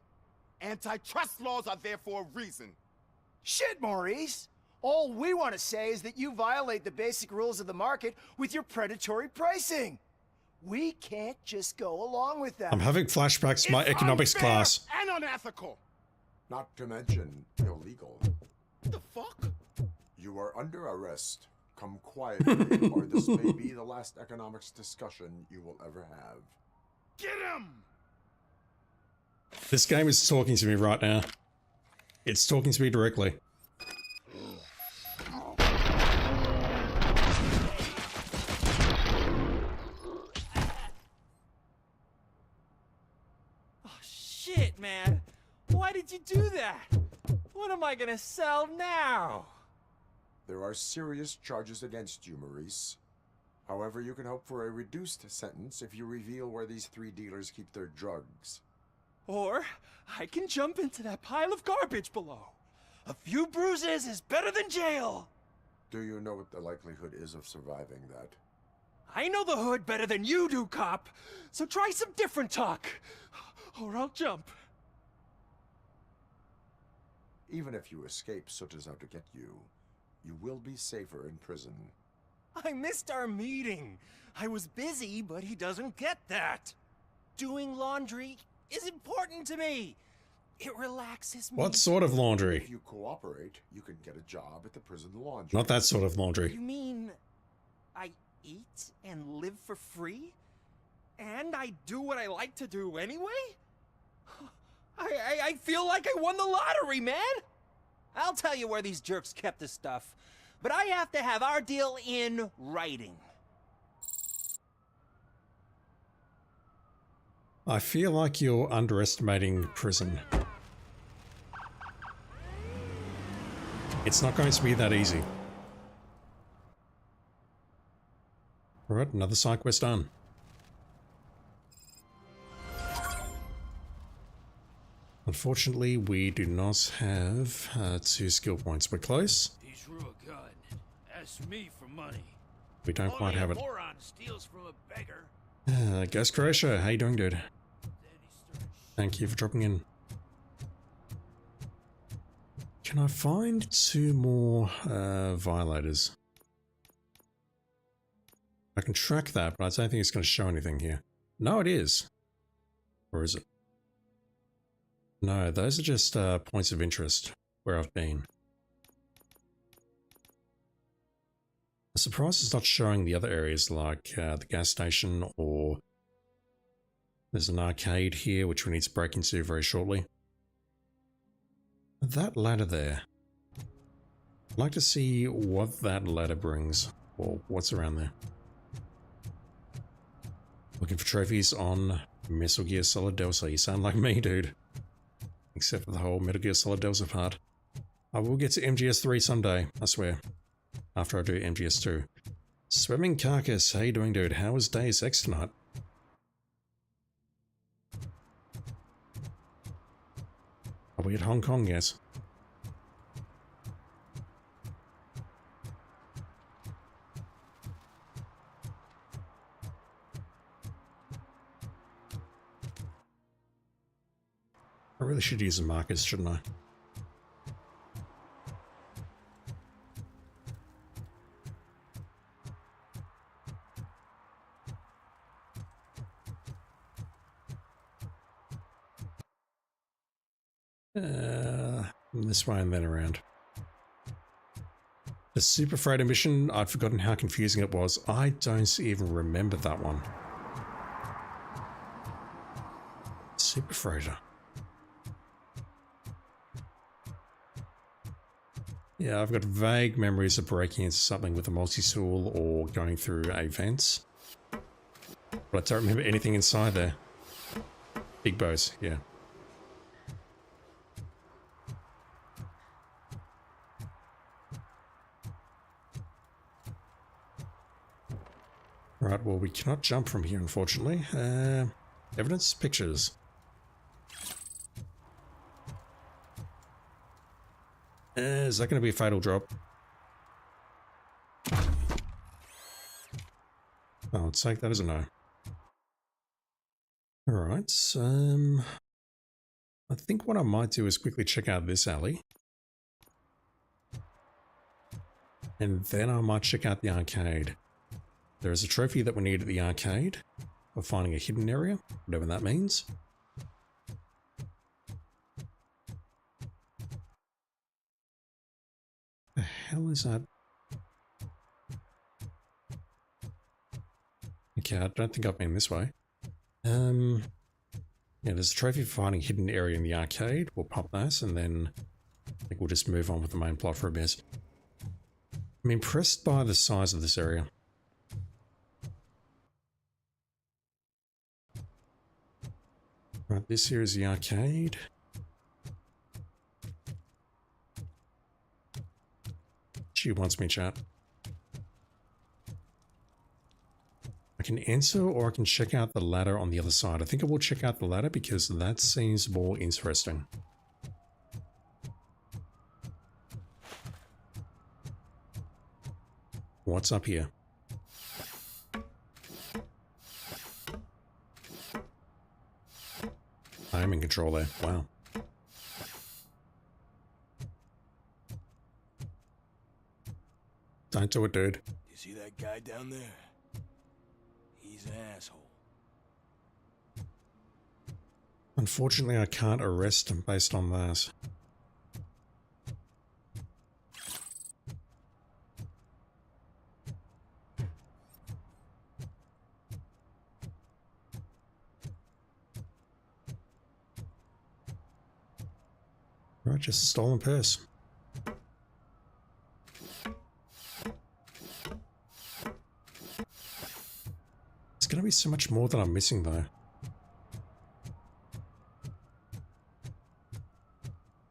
Antitrust laws are there for a reason. Shit, Maurice! All we want to say is that you violate the basic rules of the market with your predatory pricing. We can't just go along with that. I'm having flashbacks to my It's economics unfair class. and unethical. Not to mention illegal. The fuck? You are under arrest. Come quietly, or this may be the last economics discussion you will ever have. Get him! This game is talking to me right now. It's talking to me directly. Shit, man. Why did you do that? What am I gonna sell now? There are serious charges against you, Maurice. However, you can hope for a reduced sentence if you reveal where these 3 dealers keep their drugs. Or I can jump into that pile of garbage below. A few bruises is better than jail. Do you know what the likelihood is of surviving that? I know the hood better than you do, cop. So try some different talk, or I'll jump. Even if you escape Soot is out to get you, you will be safer in prison. I missed our meeting. I was busy, but he doesn't get that. Doing laundry is important to me. It relaxes me. What sort of laundry? If you cooperate, you can get a job at the prison laundry. Not that sort of laundry. You mean I eat and live for free? And I do what I like to do anyway? I feel like I won the lottery, man! I'll tell you where these jerks kept the stuff, but I have to have our deal in writing. I feel like you're underestimating prison. It's not going to be that easy. Alright, another side quest done. Unfortunately, we do not have 2 skill points. We're close. He drew a gun. Asked me for money. We don't quite have it. Moron steals from a beggar. Ghost Croatia, how you doing, dude? Thank you for dropping in. Can I find 2 more violators? I can track that, but I don't think it's going to show anything here. No, it is. Or is it? No, those are just points of interest where I've been. I'm surprised it's not showing the other areas like the gas station, or there's an arcade here which we need to break into very shortly. That ladder there. I'd like to see what that ladder brings, or what's around there. Looking for trophies on Metal Gear Solid Delta. You sound like me, dude. Except for the whole Metal Gear Solid Delta part. I will get to MGS3 someday, I swear. After I do MGS2. Swimming Carcass, how you doing, dude? How was Deus Ex tonight? Are we at Hong Kong? Yes. I really should use the markers, shouldn't I? This way and then around. The Super Freighter mission, I'd forgotten how confusing it was. I don't even remember that one. Super Freighter. Yeah, I've got vague memories of breaking into something with a multi-tool or going through a vents. But I don't remember anything inside there. Big bows, yeah. Right, well, we cannot jump from here, unfortunately. Evidence? Pictures. Is that going to be a fatal drop? I'll take that as a no. Alright, I think what I might do is quickly check out this alley. And then I might check out the arcade. There is a trophy that we need at the arcade for finding a hidden area, whatever that means. The hell is that? Okay, I don't think I've been this way. Yeah, there's a trophy for finding a hidden area in the arcade. We'll pop that, and then I think we'll just move on with the main plot for a bit. I'm impressed by the size of this area. Right, this here is the arcade. She wants me, chat. I can enter or I can check out the ladder on the other side. I think I will check out the ladder because that seems more interesting. What's up here? I am in control there. Wow. Don't do it, dude. You see that guy down there? He's an asshole. Unfortunately, I can't arrest him based on that. Right, just a stolen purse. There's going to be so much more that I'm missing, though.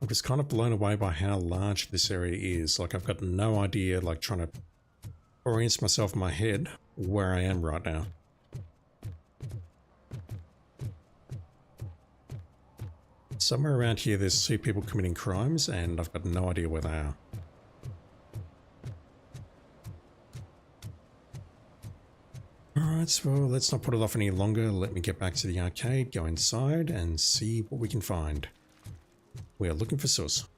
I'm just kind of blown away by how large this area is. Like, I've got no idea, like, trying to orient myself in my head where I am right now. Somewhere around here there's two people committing crimes, and I've got no idea where they are. Alright, well, let's not put it off any longer. Let me get back to the arcade, go inside, and see what we can find. We are looking for sus.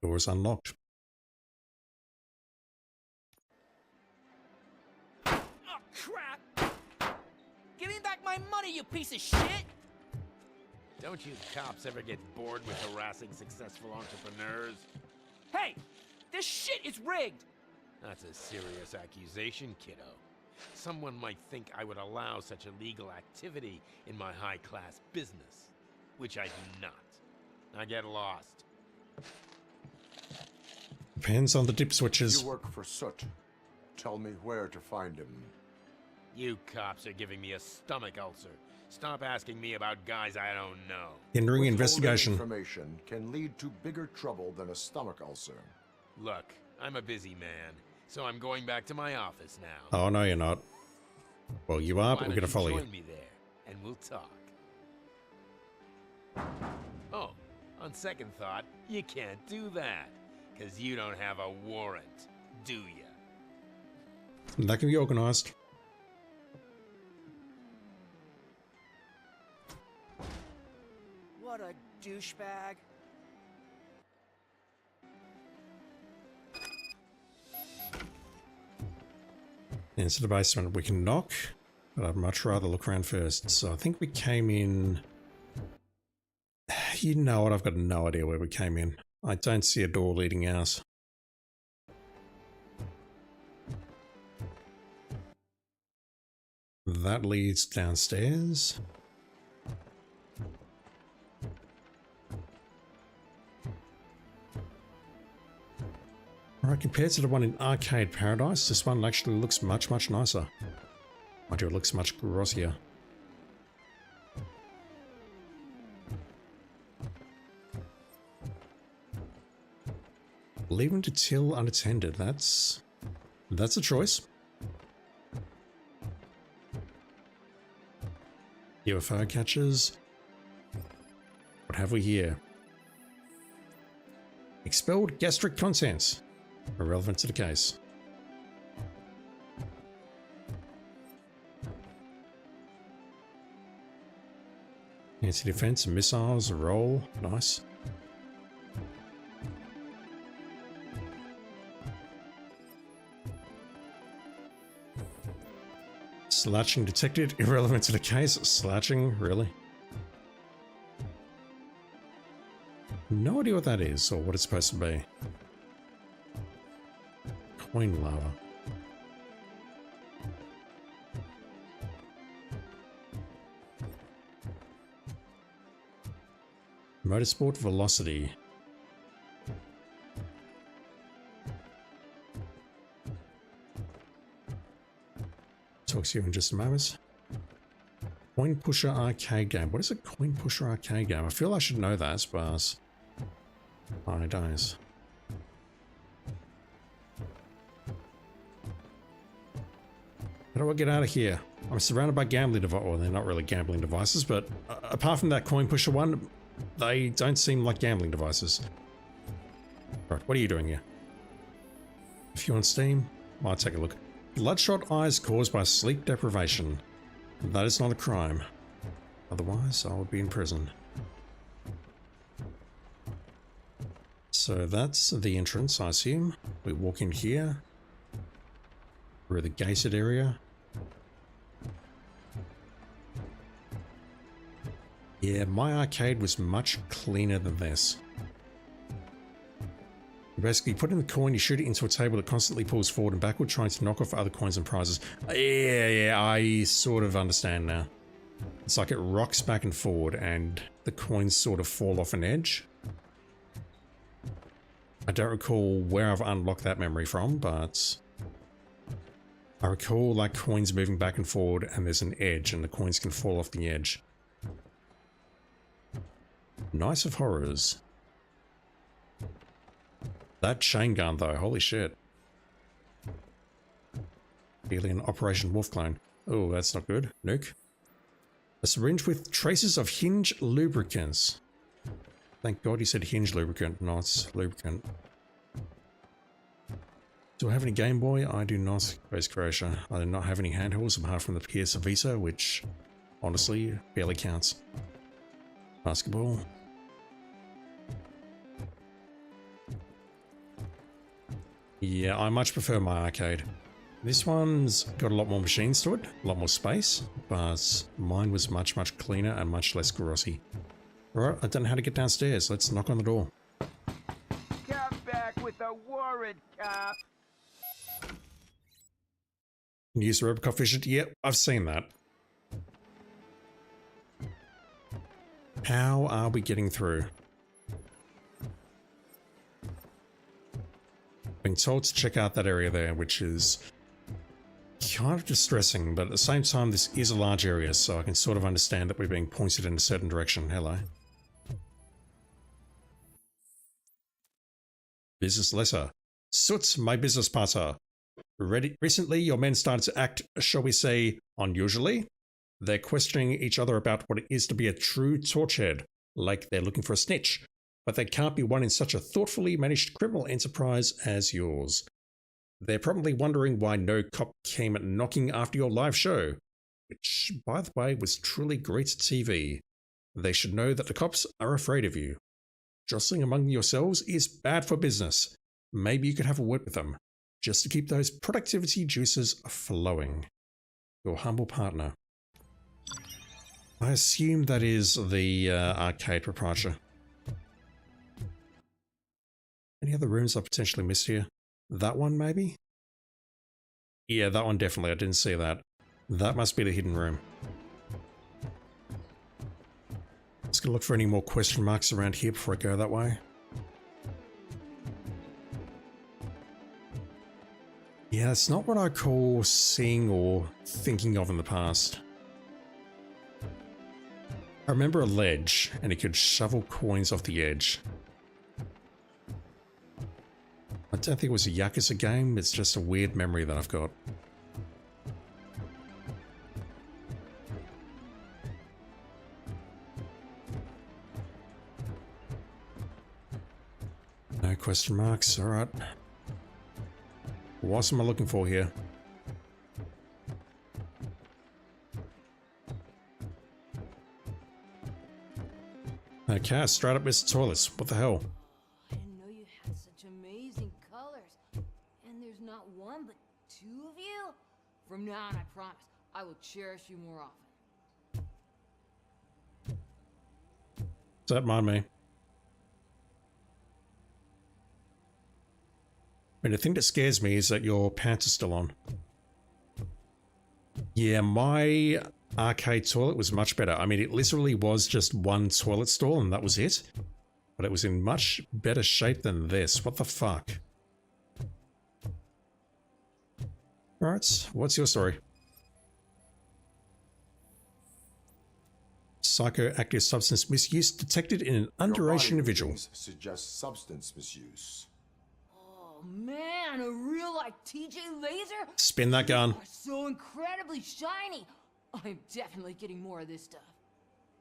Door is unlocked. Oh, crap! Give me back my money, you piece of shit! Don't you cops ever get bored with harassing successful entrepreneurs? Hey! This shit is rigged! That's a serious accusation, kiddo. Someone might think I would allow such illegal activity in my high-class business, which I do not. I get lost. Depends on the dip switches. You work for Soot. Tell me where to find him. You cops are giving me a stomach ulcer. Stop asking me about guys I don't know. Hindering Withholding investigation. information can lead to bigger trouble than a stomach ulcer. Look, I'm a busy man, so I'm going back to my office now. Oh, no, you're not. Well, you are, Why but we're don't going to follow you. join me there, and we'll talk. Oh, on second thought, you can't do that, because you don't have a warrant, do you? That can be organised. What a douchebag. Into the basement. We can knock, but I'd much rather look around first. So I think we came in... You know what? I've got no idea where we came in. I don't see a door leading out. That leads downstairs. Alright, compared to the one in Arcade Paradise, this one actually looks much, much nicer. Mind you, it looks much grossier. Leaving to till unattended, that's a choice. UFO catchers. What have we here? Expelled gastric contents. Irrelevant to the case. Anti-defense, missiles, roll. Nice. Slouching detected. Irrelevant to the case. Slouching, really? No idea what that is or what it's supposed to be. Coin lava. Motorsport velocity. Talk to you in just a moment. Coin pusher arcade game. What is a coin pusher arcade game? I feel I should know that, but I don't. How do I get out of here? I'm surrounded by gambling devices. Well, they're not really gambling devices, but apart from that coin pusher one, they don't seem like gambling devices. Right, what are you doing here? If you're on Steam, I'll take a look. Bloodshot eyes caused by sleep deprivation. That is not a crime. Otherwise, I would be in prison. So that's the entrance, I assume. We walk in here. We're in the gated area. Yeah, my arcade was much cleaner than this. You basically put in the coin, you shoot it into a table that constantly pulls forward and backward, trying to knock off other coins and prizes. Yeah, I sort of understand now. It's like it rocks back and forward and the coins sort of fall off an edge. I don't recall where I've unlocked that memory from, but I recall like coins moving back and forward and there's an edge and the coins can fall off the edge. Nice of horrors. That chain gun though, holy shit. Alien Operation Wolf Clone. Oh, that's not good. Nuke. A syringe with traces of hinge lubricants. Thank God you said hinge lubricant, not lubricant. Do I have any Game Boy? I do not. Space Croatia. I do not have any handhelds apart from the PS Vita, which honestly barely counts. Basketball. Yeah, I much prefer my arcade. This one's got a lot more machines to it, a lot more space, but mine was much, much cleaner and much less grossy. Alright, I don't know how to get downstairs. Let's knock on the door. Come back with a warrant, cop. Use the Robocop vision. Yep, I've seen that. How are we getting through? Being told to check out that area there, which is kind of distressing, but at the same time, this is a large area, so I can sort of understand that we're being pointed in a certain direction. Hello. Business letter. Soot, my business partner. Recently, your men started to act, shall we say, unusually. They're questioning each other about what it is to be a true torchhead, like they're looking for a snitch. But they can't be one in such a thoughtfully managed criminal enterprise as yours. They're probably wondering why no cop came knocking after your live show, which, by the way, was truly great TV. They should know that the cops are afraid of you. Jostling among yourselves is bad for business. Maybe you could have a word with them, just to keep those productivity juices flowing. Your humble partner. I assume that is the arcade proprietor. Any other rooms I potentially missed here? That one, maybe? Yeah, that one definitely. I didn't see that. That must be the hidden room. Just gonna look for any more question marks around here before I go that way. Yeah, it's not what I call seeing or thinking of in the past. I remember a ledge, and it could shovel coins off the edge. I don't think it was a Yakuza game, it's just a weird memory that I've got. No question marks, alright. What am I looking for here? Okay, straight up Mr. Toilets. What the hell? I didn't know you had such amazing colors. And there's not one, but two of you? From now on, I promise, I will cherish you more often. Don't mind me. I mean, the thing that scares me is that your pants are still on. Yeah, my arcade toilet was much better. I mean, it literally was just one toilet stall and that was it. But it was in much better shape than this. What the fuck? Alright, what's your story? Psychoactive substance misuse detected in an underage individual. Suggests substance misuse. Oh man, a real like TJ laser? Spin that gun. You are so incredibly shiny. I'm definitely getting more of this stuff.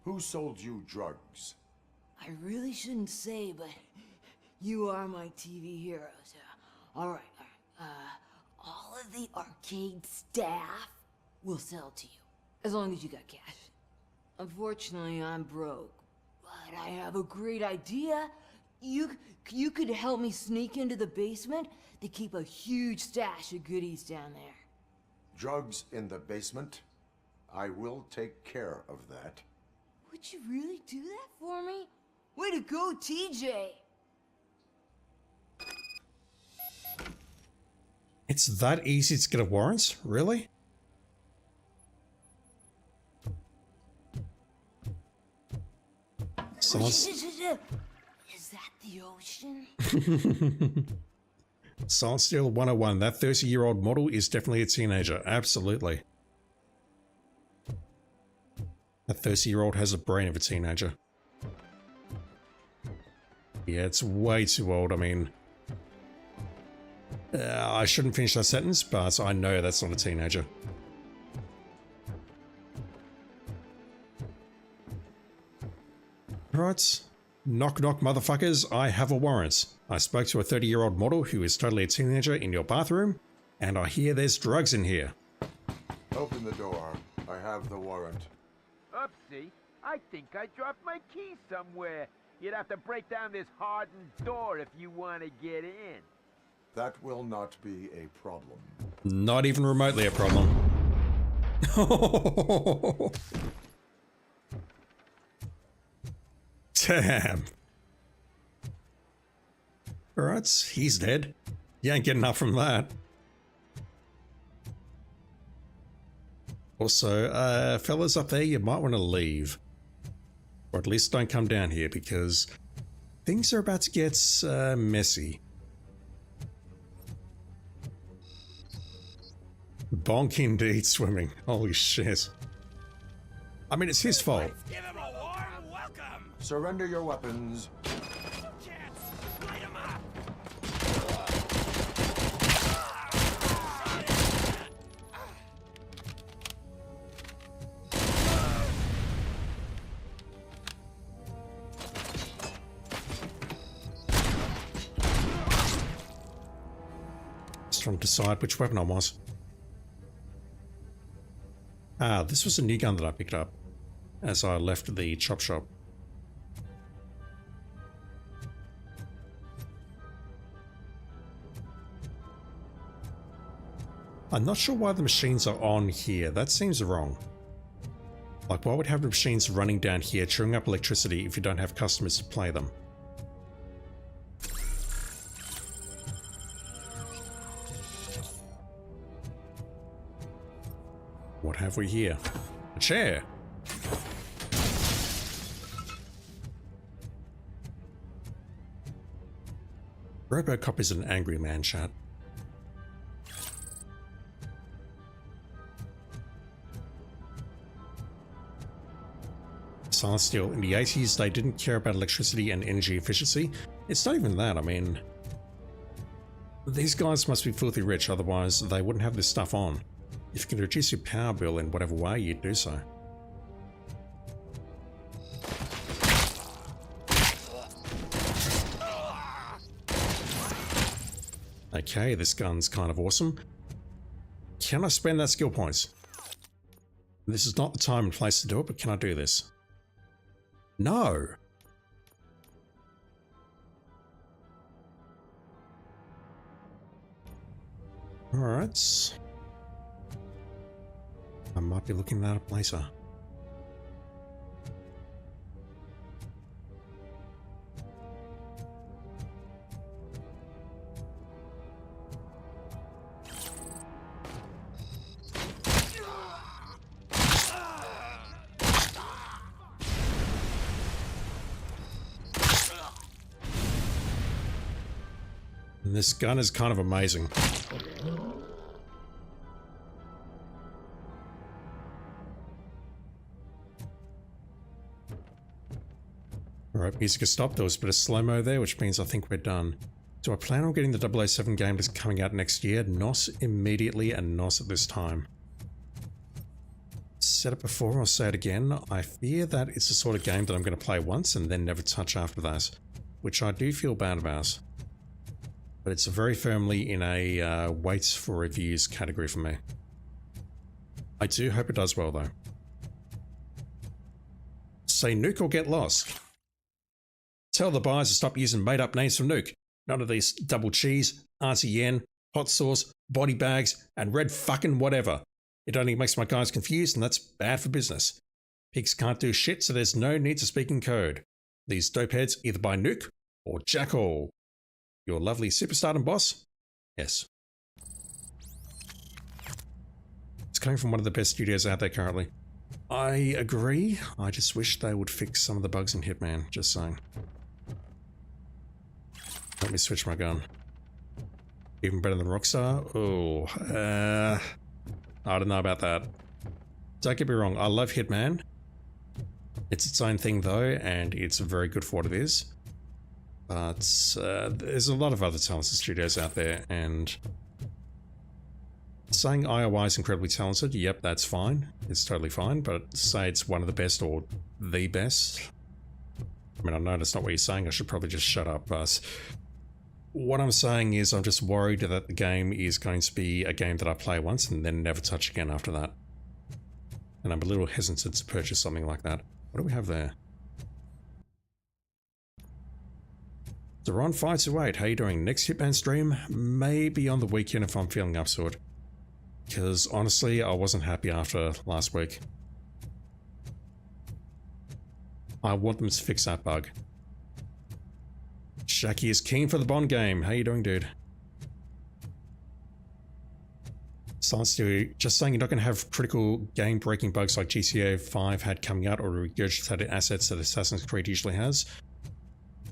Who sold you drugs? I really shouldn't say, but you are my TV heroes. All right. All of the arcade staff will sell to you, as long as you got cash. Unfortunately, I'm broke, but I have a great idea. You could help me sneak into the basement. They keep a huge stash of goodies down there. Drugs in the basement? I will take care of that. Would you really do that for me? Way to go, TJ! It's that easy to get a warrant? Really? Is that the ocean? Silent Steel 101. That 30-year-old model is definitely a teenager. Absolutely. That 30-year-old has a brain of a teenager. Yeah, it's way too old. I mean, I shouldn't finish that sentence, but I know that's not a teenager. Right. Knock knock motherfuckers, I have a warrant. I spoke to a 30-year-old model who is totally a teenager in your bathroom, and I hear there's drugs in here. Open the door. I have the warrant. Oopsie, I think I dropped my key somewhere. You'd have to break down this hardened door if you want to get in. That will not be a problem. Not even remotely a problem. Damn. Alright, he's dead. You ain't getting up from that. Also, fellas up there, you might want to leave. Or at least don't come down here, because things are about to get messy. Bonk indeed, swimming. Holy shit. I mean, it's his fault. Give him a warm welcome. Surrender your weapons. Jets, light him up. Just trying to decide which weapon I was. Ah, this was a new gun that I picked up as I left the chop shop. I'm not sure why the machines are on here. That seems wrong. Like, why would have the machines running down here, chewing up electricity if you don't have customers to play them? What have we here? A chair! Robocop is an angry man, chat. Silent Steel. In the 80s, they didn't care about electricity and energy efficiency. It's not even that, I mean... These guys must be filthy rich, otherwise they wouldn't have this stuff on. If you can reduce your power bill in whatever way, you'd do so. Okay, this gun's kind of awesome. Can I spend that skill points? This is not the time and place to do it, but can I do this? No! Alright. I might be looking that up later. And this gun is kind of amazing. Alright, music has stopped. There was a bit of slow-mo there, which means I think we're done. Do I plan on getting the 007 game that's coming out next year? Not immediately and not at this time. Said it before, I'll say it again. I fear that it's the sort of game that I'm going to play once and then never touch after that, which I do feel bad about. But it's very firmly in a waits for reviews category for me. I do hope it does well though. Say Nuke or get lost. Tell the buyers to stop using made up names for Nuke. None of these double cheese, Auntie Yen, hot sauce, body bags, and red fucking whatever. It only makes my guys confused and that's bad for business. Pigs can't do shit, so there's no need to speak in code. These dopeheads either buy Nuke or jack all. Your lovely superstardom boss? Yes. It's coming from one of the best studios out there currently. I agree. I just wish they would fix some of the bugs in Hitman, just saying. Let me switch my gun. Even better than Rockstar? Oh, I don't know about that. Don't get me wrong, I love Hitman. It's its own thing though, and it's very good for what it is. But there's a lot of other talented studios out there, and saying IOI is incredibly talented, yep, that's fine. It's totally fine, but to say it's one of the best or the best, I mean, I know that's not what you're saying, I should probably just shut up, but what I'm saying is I'm just worried that the game is going to be a game that I play once and then never touch again after that. And I'm a little hesitant to purchase something like that. What do we have there? Deron 528, how you doing? Next Hitman stream? Maybe on the weekend if I'm feeling up to it. Because honestly, I wasn't happy after last week. I want them to fix that bug. Shaki is keen for the Bond game. How you doing, dude? Silent Steel, just saying you're not going to have critical game-breaking bugs like GTA 5 had coming out or regurgitated assets that Assassin's Creed usually has.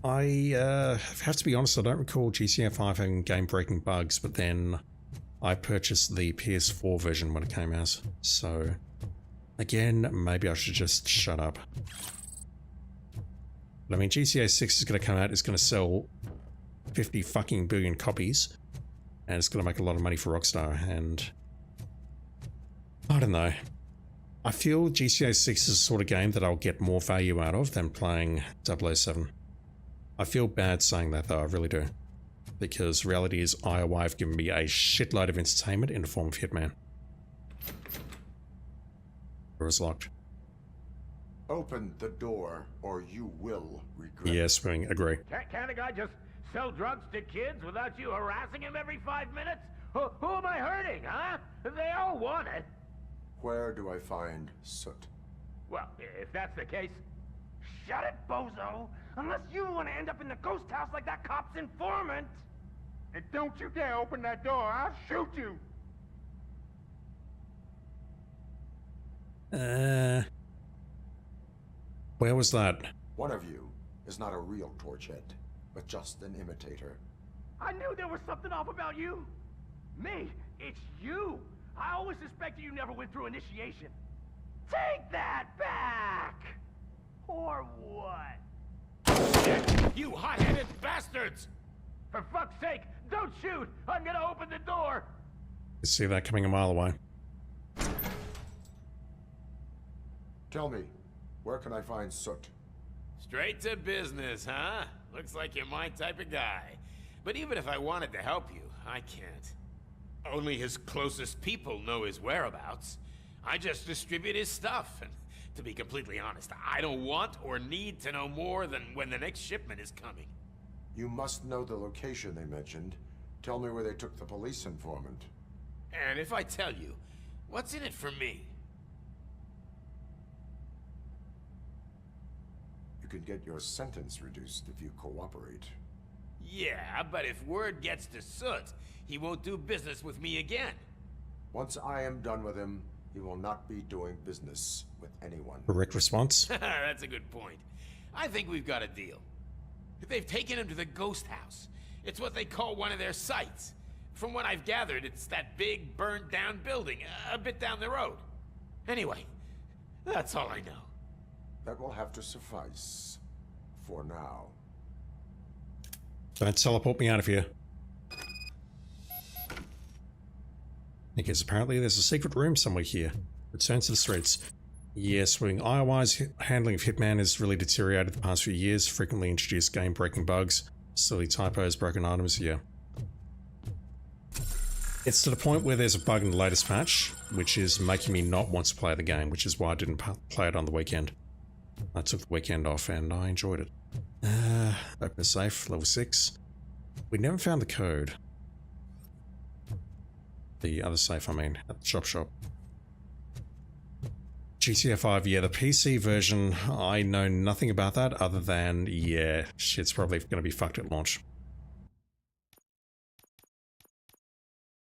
I have to be honest, I don't recall GTA 5 having game-breaking bugs, but then I purchased the PS4 version when it came out, so again, maybe I should just shut up. But I mean, GTA 6 is going to come out, it's going to sell 50 fucking billion copies, and it's going to make a lot of money for Rockstar, and I don't know. I feel GTA 6 is the sort of game that I'll get more value out of than playing 007. I feel bad saying that though, I really do. Because reality is IOI have given me a shitload of entertainment in the form of Hitman. Door is locked. Open the door, or you will regret. Yes, Swing, agree. Can't a guy just sell drugs to kids without you harassing him every 5 minutes? Who am I hurting, huh? They all want it. Where do I find Soot? Well, if that's the case... Shut it, bozo! Unless you want to end up in the ghost house like that cop's informant! And don't you dare open that door, I'll shoot you! Where was that? One of you is not a real Torchhead, but just an imitator. I knew there was something off about you! Me? It's you! I always suspected you never went through initiation. Take that back! Or what? You hot-headed bastards! For fuck's sake, don't shoot! I'm gonna open the door! You see that coming a mile away. Tell me, where can I find Soot? Straight to business, huh? Looks like you're my type of guy. But even if I wanted to help you, I can't. Only his closest people know his whereabouts. I just distribute his stuff, and to be completely honest, I don't want or need to know more than when the next shipment is coming. You must know the location they mentioned. Tell me where they took the police informant. And if I tell you, what's in it for me? You could get your sentence reduced if you cooperate. Yeah, but if word gets to Soot, he won't do business with me again. Once I am done with him, he will not be doing business with anyone. Correct response. That's a good point. I think we've got a deal. They've taken him to the ghost house. It's what they call one of their sites. From what I've gathered, it's that big, burned-down building, a bit down the road. Anyway, that's all I know. That will have to suffice. For now. Don't teleport me out of here. Because apparently there's a secret room somewhere here. Return to the streets. Yes, Swing. IOI's handling of Hitman has really deteriorated the past few years. Frequently introduced game-breaking bugs, silly typos, broken items, yeah. It's to the point where there's a bug in the latest patch, which is making me not want to play the game, which is why I didn't play it on the weekend. I took the weekend off and I enjoyed it. Open a safe, level 6. We never found the code. The other safe, I mean, at the shop. GTA 5, yeah, the PC version, I know nothing about that other than, yeah, shit's probably going to be fucked at launch.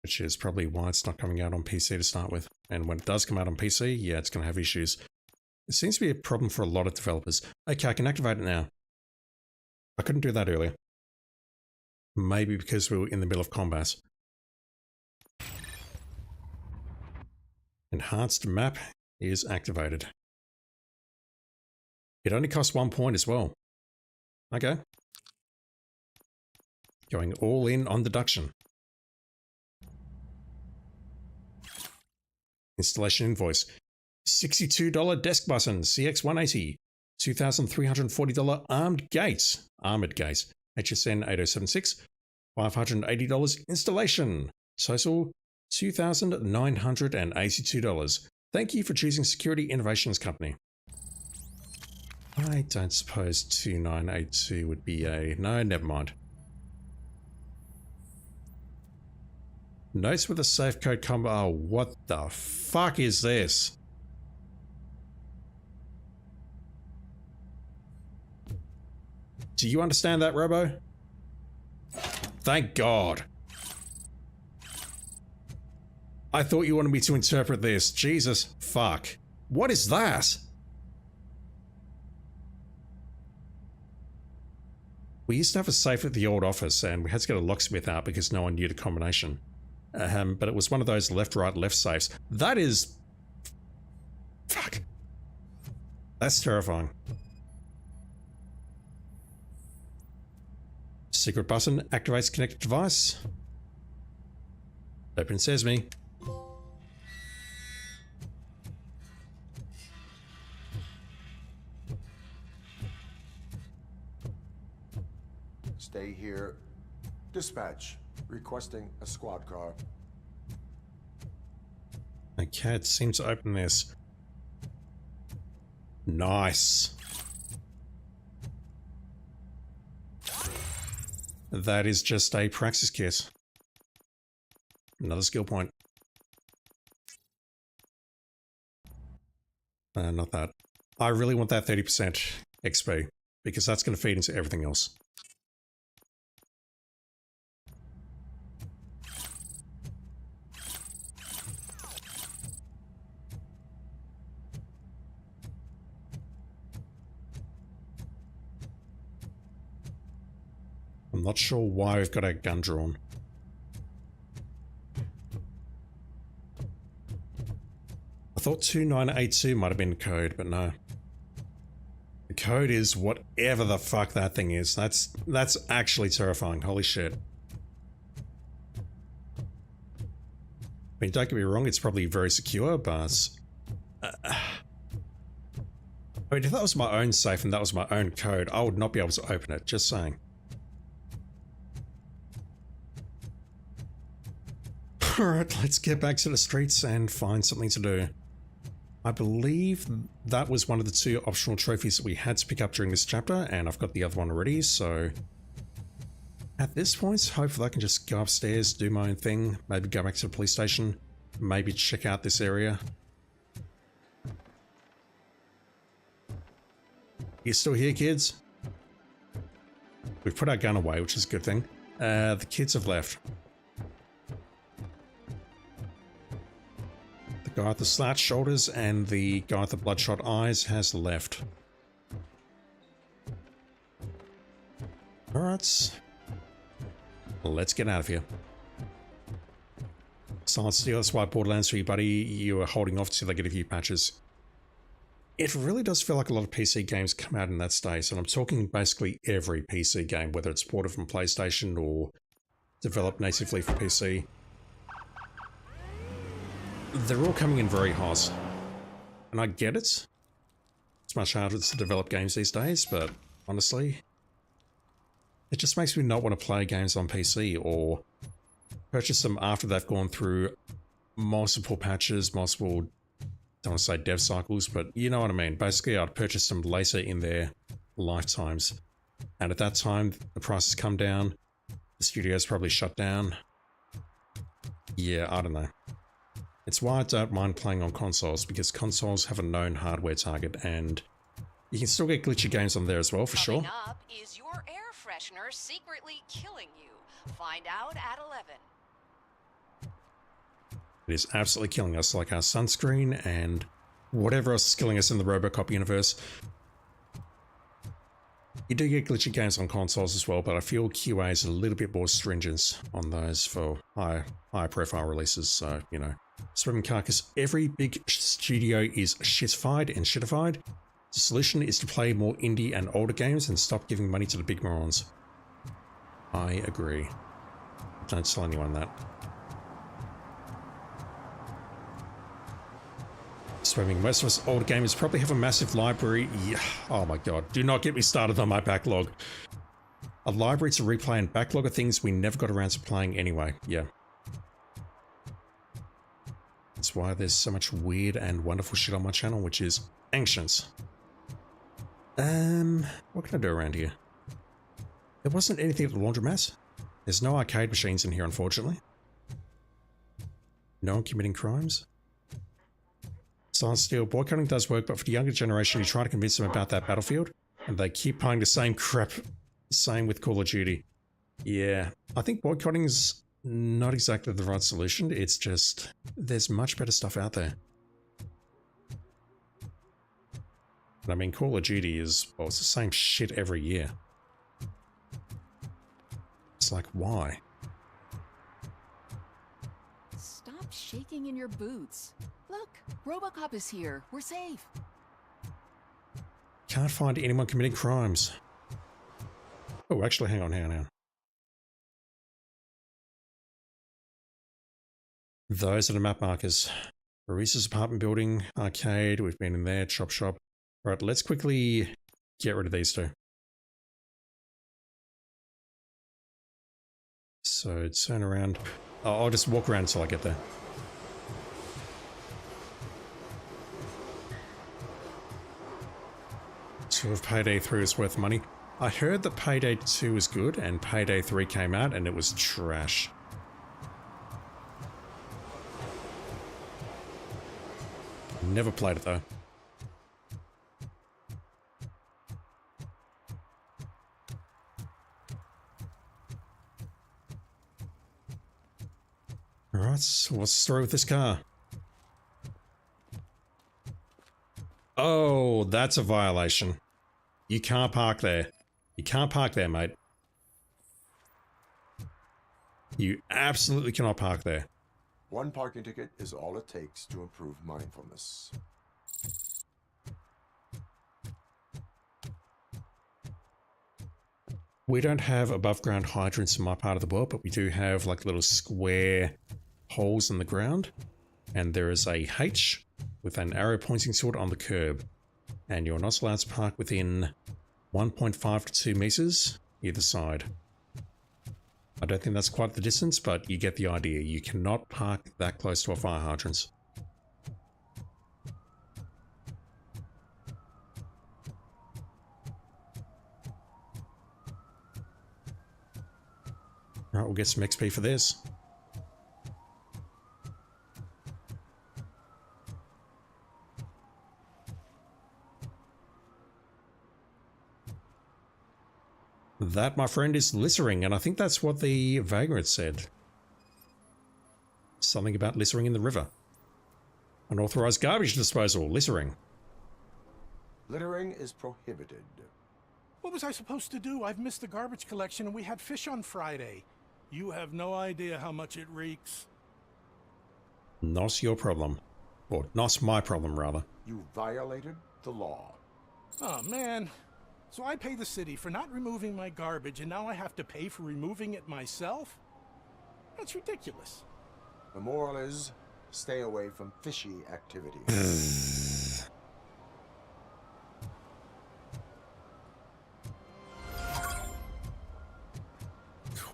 Which is probably why it's not coming out on PC to start with. And when it does come out on PC, yeah, it's going to have issues. It seems to be a problem for a lot of developers. Okay, I can activate it now. I couldn't do that earlier. Maybe because we were in the middle of combat. Enhanced map is activated. It only costs 1 point as well. Okay. Going all in on deduction. Installation invoice. $62 desk button, CX180. $2,340 armored gate, HSN 8076. $580 installation. Total $2,982. Thank you for choosing Security Innovations Company. I don't suppose 2982 would be a... No, never mind. Notes with a safe code combo. Oh, what the fuck is this? Do you understand that, Robo? Thank God. I thought you wanted me to interpret this. Jesus, fuck. What is that? We used to have a safe at the old office and we had to get a locksmith out because no one knew the combination. But it was one of those left, right, left safes. That is... Fuck. That's terrifying. Secret button activates connected device. Open sesame. Stay here. Dispatch. Requesting a squad car. Okay, it seems to open this. Nice. That is just a praxis kit. Another skill point. Not that. I really want that 30% XP, because that's going to feed into everything else. I'm not sure why we've got our gun drawn. I thought 2982 might have been the code, but no. The code is whatever the fuck that thing is. That's actually terrifying. Holy shit. I mean, don't get me wrong, it's probably very secure, but... I mean, if that was my own safe and that was my own code, I would not be able to open it, just saying. Alright, let's get back to the streets and find something to do. I believe that was one of the 2 optional trophies that we had to pick up during this chapter, and I've got the other one already, so... At this point, hopefully I can just go upstairs, do my own thing, maybe go back to the police station, maybe check out this area. You still here, kids? We've put our gun away, which is a good thing. The kids have left. The guy with the slouched shoulders and the guy with the bloodshot eyes has left. Alright. Let's get out of here. Silent Steel, that's why Borderlands 3, buddy, you are holding off till they get a few patches. It really does feel like a lot of PC games come out in that state, and I'm talking basically every PC game, whether it's ported from PlayStation or developed natively for PC. They're all coming in very hot. And I get it. It's much harder to develop games these days, but honestly, it just makes me not want to play games on PC or purchase them after they've gone through multiple patches, multiple, don't want to say dev cycles, but you know what I mean. Basically, I'd purchase them later in their lifetimes. And at that time, the prices come down, the studio's probably shut down. Yeah, I don't know. It's why I don't mind playing on consoles, because consoles have a known hardware target, and you can still get glitchy games on there as well, for sure. Coming up, is your air freshener secretly killing you? Find out at 11. It is absolutely killing us, like our sunscreen and whatever else is killing us in the Robocop universe. You do get glitchy games on consoles as well, but I feel QA is a little bit more stringent on those for high profile releases, so, you know. Swimming Carcass, every big studio is shitified and shitified. The solution is to play more indie and older games and stop giving money to the big morons. I agree. Don't tell anyone that. Swimming, most of us older gamers probably have a massive library. Yeah. Oh my god, do not get me started on my backlog. A library to replay and backlog of things we never got around to playing anyway, yeah. That's why there's so much weird and wonderful shit on my channel, which is ancient. What can I do around here? There wasn't anything at the laundromat. There's no arcade machines in here, unfortunately. No one committing crimes. Silent Steel, boycotting does work, but for the younger generation, you try to convince them about that Battlefield, and they keep playing the same crap. Same with Call of Duty. Yeah, I think boycotting's not exactly the right solution. It's just, there's much better stuff out there. And I mean, Call of Duty is, well, it's the same shit every year. It's like, why? Stop shaking in your boots. Look, Robocop is here. We're safe. Can't find anyone committing crimes. Oh, actually, hang on. Those are the map markers. Maurice's apartment building, arcade, we've been in there, chop shop. Right, let's quickly get rid of these two. So turn around. Oh, I'll just walk around until I get there. So if Payday 3 is worth money. I heard that Payday 2 is good and Payday 3 came out and it was trash. Never played it though. Alright, so what's the story with this car? Oh, that's a violation. You can't park there. You can't park there, mate. You absolutely cannot park there. One parking ticket is all it takes to improve mindfulness. We don't have above ground hydrants in my part of the world, but we do have like little square holes in the ground. And there is a H with an arrow pointing toward on the curb. And you're not allowed to park within 1.5 to 2 meters either side. I don't think that's quite the distance, but you get the idea. You cannot park that close to a fire hydrant. Alright, we'll get some XP for this. That, my friend, is littering, and I think that's what the vagrant said. Something about littering in the river. Unauthorized garbage disposal, littering. Littering is prohibited. What was I supposed to do? I've missed the garbage collection and we had fish on Friday. You have no idea how much it reeks. Not your problem. Or not my problem, rather. You violated the law. Oh, man. So I pay the city for not removing my garbage, and now I have to pay for removing it myself? That's ridiculous. The moral is, stay away from fishy activities.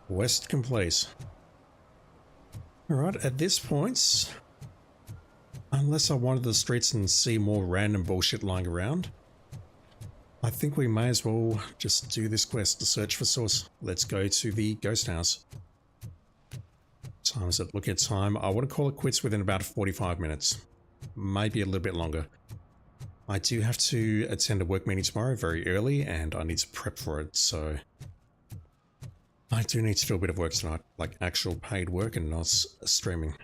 Quest complete. Alright, at this point, unless I wander the streets and see more random bullshit lying around, I think we may as well just do this quest to search for source. Let's go to the ghost house. Time is it? Look at time. I want to call it quits within about 45 minutes. Maybe a little bit longer. I do have to attend a work meeting tomorrow very early and I need to prep for it, so I do need to do a bit of work tonight, like actual paid work and not streaming.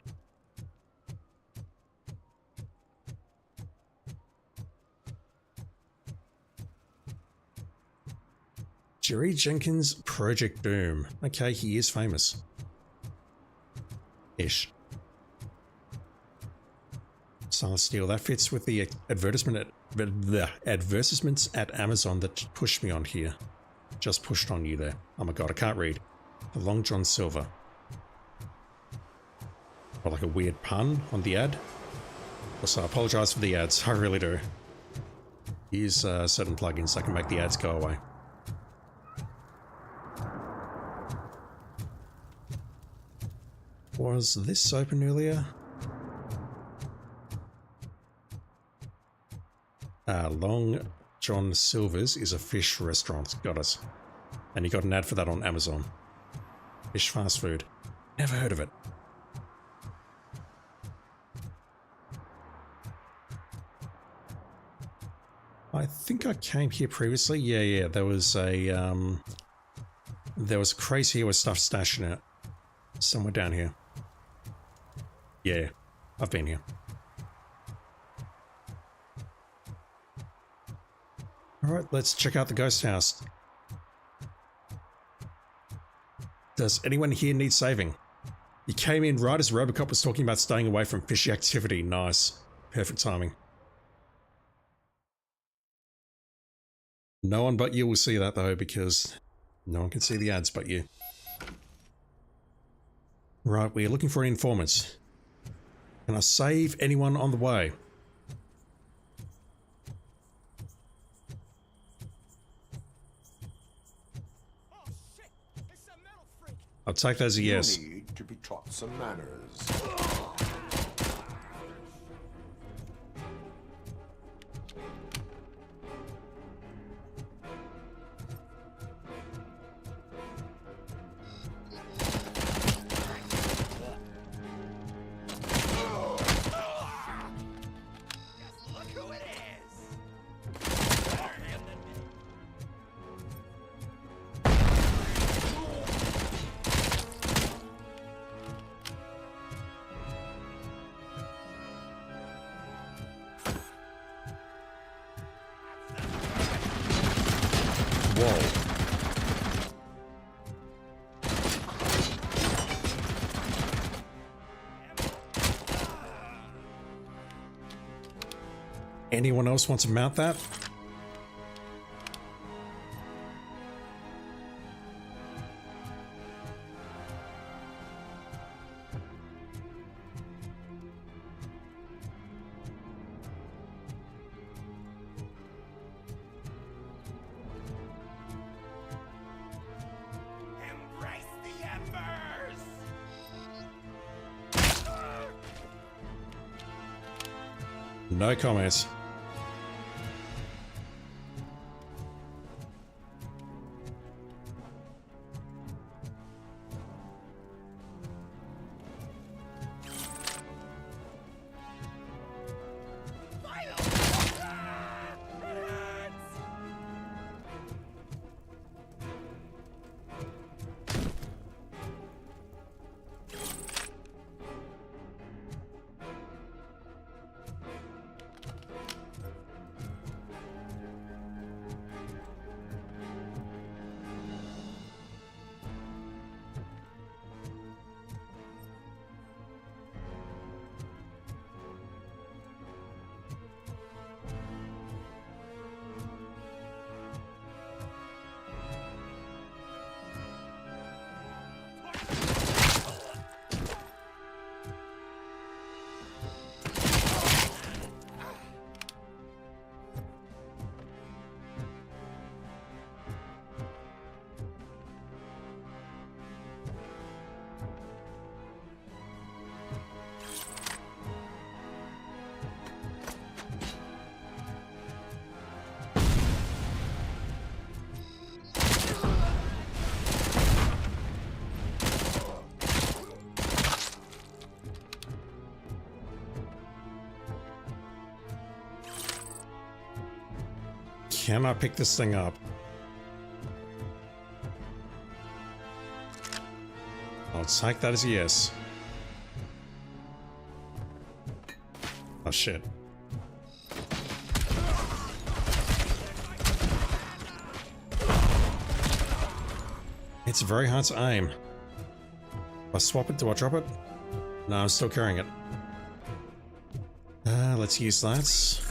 Jerry Jenkins, Project Doom. Okay, he is famous. Ish. Silent Steel, that fits with the advertisements at Amazon that pushed me on here. Just pushed on you there. Oh my god, I can't read. The Long John Silver. Or like a weird pun on the ad. Also, I apologize for the ads, I really do. Use certain plugins that can make the ads go away. Was this open earlier? Long John Silver's is a fish restaurant. Got it. And you got an ad for that on Amazon. Fish fast food. Never heard of it. I think I came here previously. Yeah. There was a crate here with stuff stashed in it. Somewhere down here. Yeah, I've been here. Alright, let's check out the ghost house. Does anyone here need saving? You came in right as Robocop was talking about staying away from fishy activity. Nice. Perfect timing. No one but you will see that though, because no one can see the ads but you. Right, we're looking for an informant. Can I save anyone on the way? I'll take that as a yes. You need to be taught some manners. Anyone else want to mount that? Embrace the embers! No comments. Can I pick this thing up? I'll take that as a yes. Oh shit. It's very hard to aim. If I swap it, do I drop it? No, I'm still carrying it. Let's use that.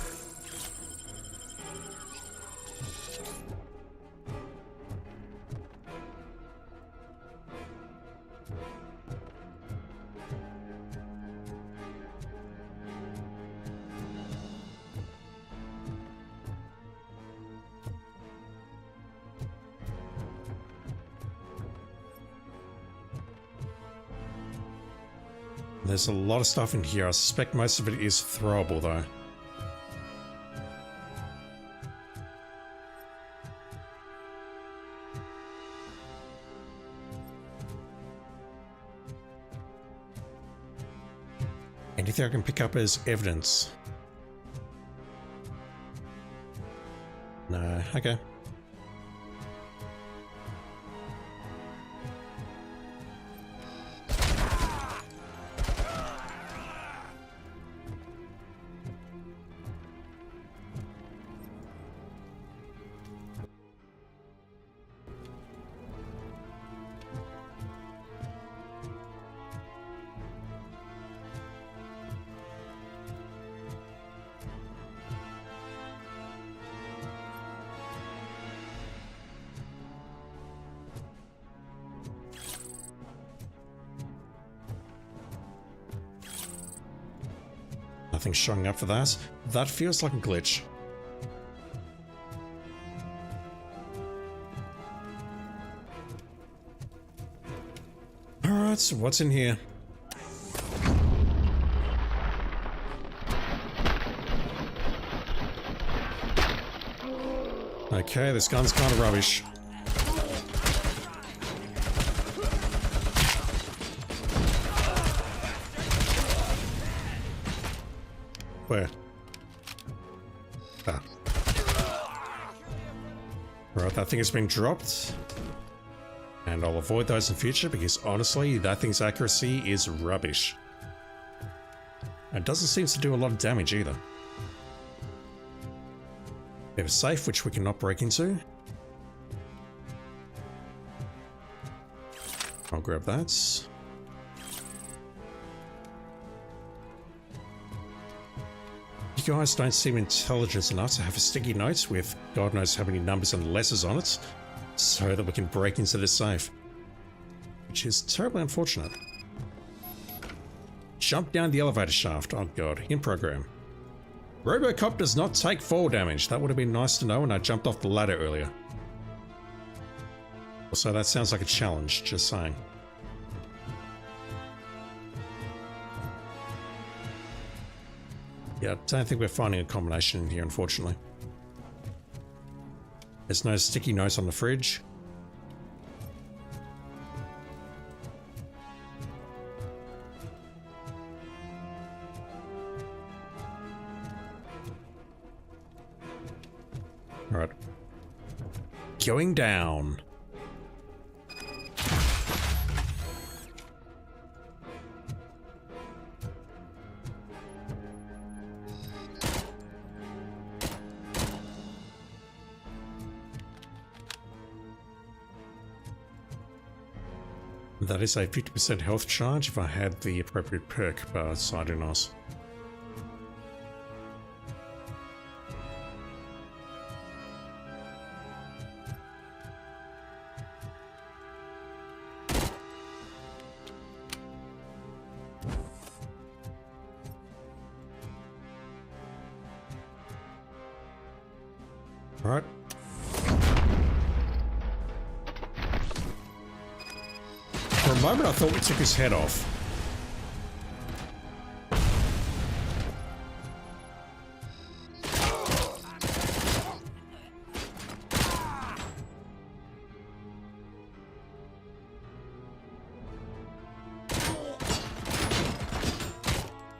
There's a lot of stuff in here. I suspect most of it is throwable though. Anything I can pick up as evidence? No, okay. Nothing's showing up for that. That feels like a glitch. Alright, so what's in here? Okay, this gun's kind of rubbish. Where? Ah. Right, that thing has been dropped. And I'll avoid those in future because honestly, that thing's accuracy is rubbish. And doesn't seem to do a lot of damage either. We have a safe which we cannot break into. I'll grab that. You guys don't seem intelligent enough to have a sticky note with God knows how many numbers and letters on it, so that we can break into this safe. Which is terribly unfortunate. Jump down the elevator shaft. Oh god, in program. Robocop does not take fall damage. That would have been nice to know when I jumped off the ladder earlier. Also, that sounds like a challenge, just saying. Yeah, I don't think we're finding a combination in here, unfortunately. There's no sticky notes on the fridge. Alright. Going down. That is a 50% health charge if I had the appropriate perk, but I do not. Alright. For a moment I thought we took his head off.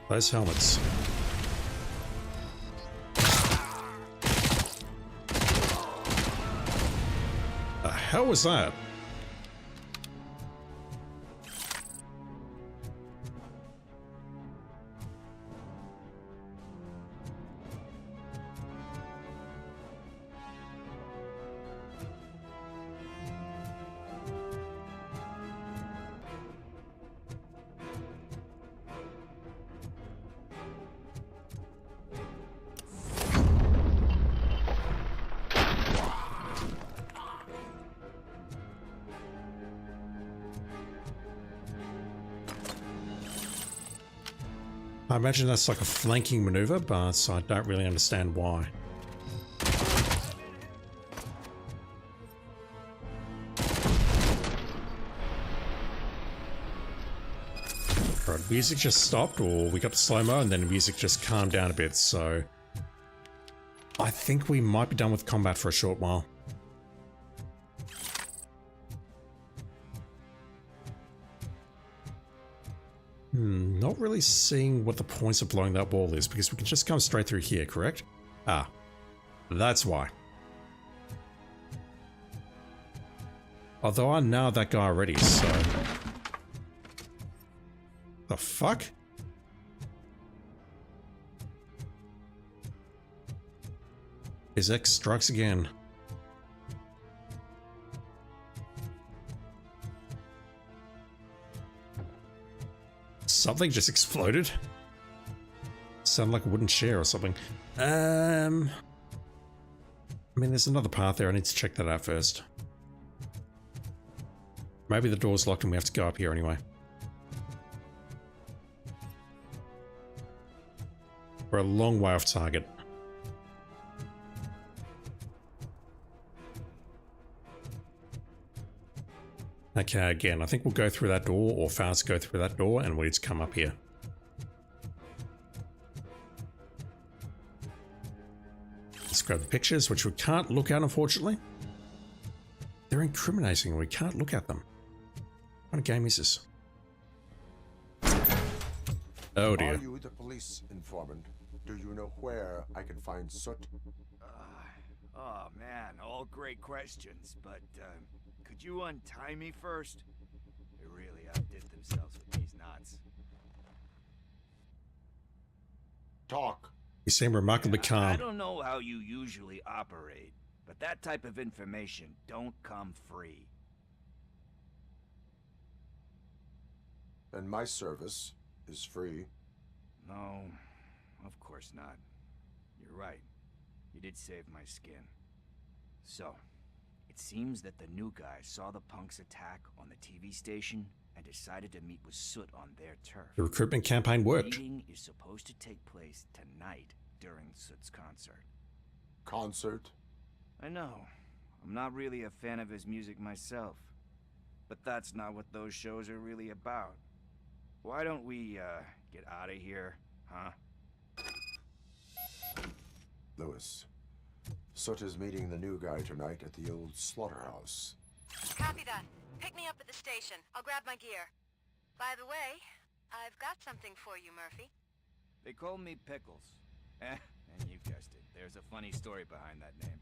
Those helmets. The hell was that? I imagine that's like a flanking maneuver, but I don't really understand why. Right, music just stopped, or we got the slow-mo and then the music just calmed down a bit, so I think we might be done with combat for a short while. Not really seeing what the point of blowing that wall is, because we can just come straight through here, correct? Ah, that's why. Although I know that guy already, so... The fuck? His X strikes again. Something just exploded. Sounded like a wooden chair or something. I mean, there's another path there. I need to check that out first. Maybe the door's locked and we have to go up here anyway. We're a long way off target. Okay, again, I think we'll go through that door, or fast go through that door, and we need to come up here. Let's grab the pictures, which we can't look at, unfortunately. They're incriminating, and we can't look at them. What kind of game is this? Oh dear. Are you the police informant? Do you know where I can find Soot? Oh man, all great questions, but could you untie me first? They really outdid themselves with these knots. Talk. You seem remarkably calm. I don't know how you usually operate, but that type of information don't come free. And my service is free. No, of course not. You're right. You did save my skin. So, it seems that the new guy saw the punks attack on the TV station and decided to meet with Soot on their turf. The recruitment campaign worked. The meeting is supposed to take place tonight during Soot's concert. Concert? I know. I'm not really a fan of his music myself. But that's not what those shows are really about. Why don't we, get out of here, huh? Lewis. Soot is meeting the new guy tonight at the old slaughterhouse. Copy that. Pick me up at the station. I'll grab my gear. By the way, I've got something for you, Murphy. They call me Pickles. And you guessed it. There's a funny story behind that name.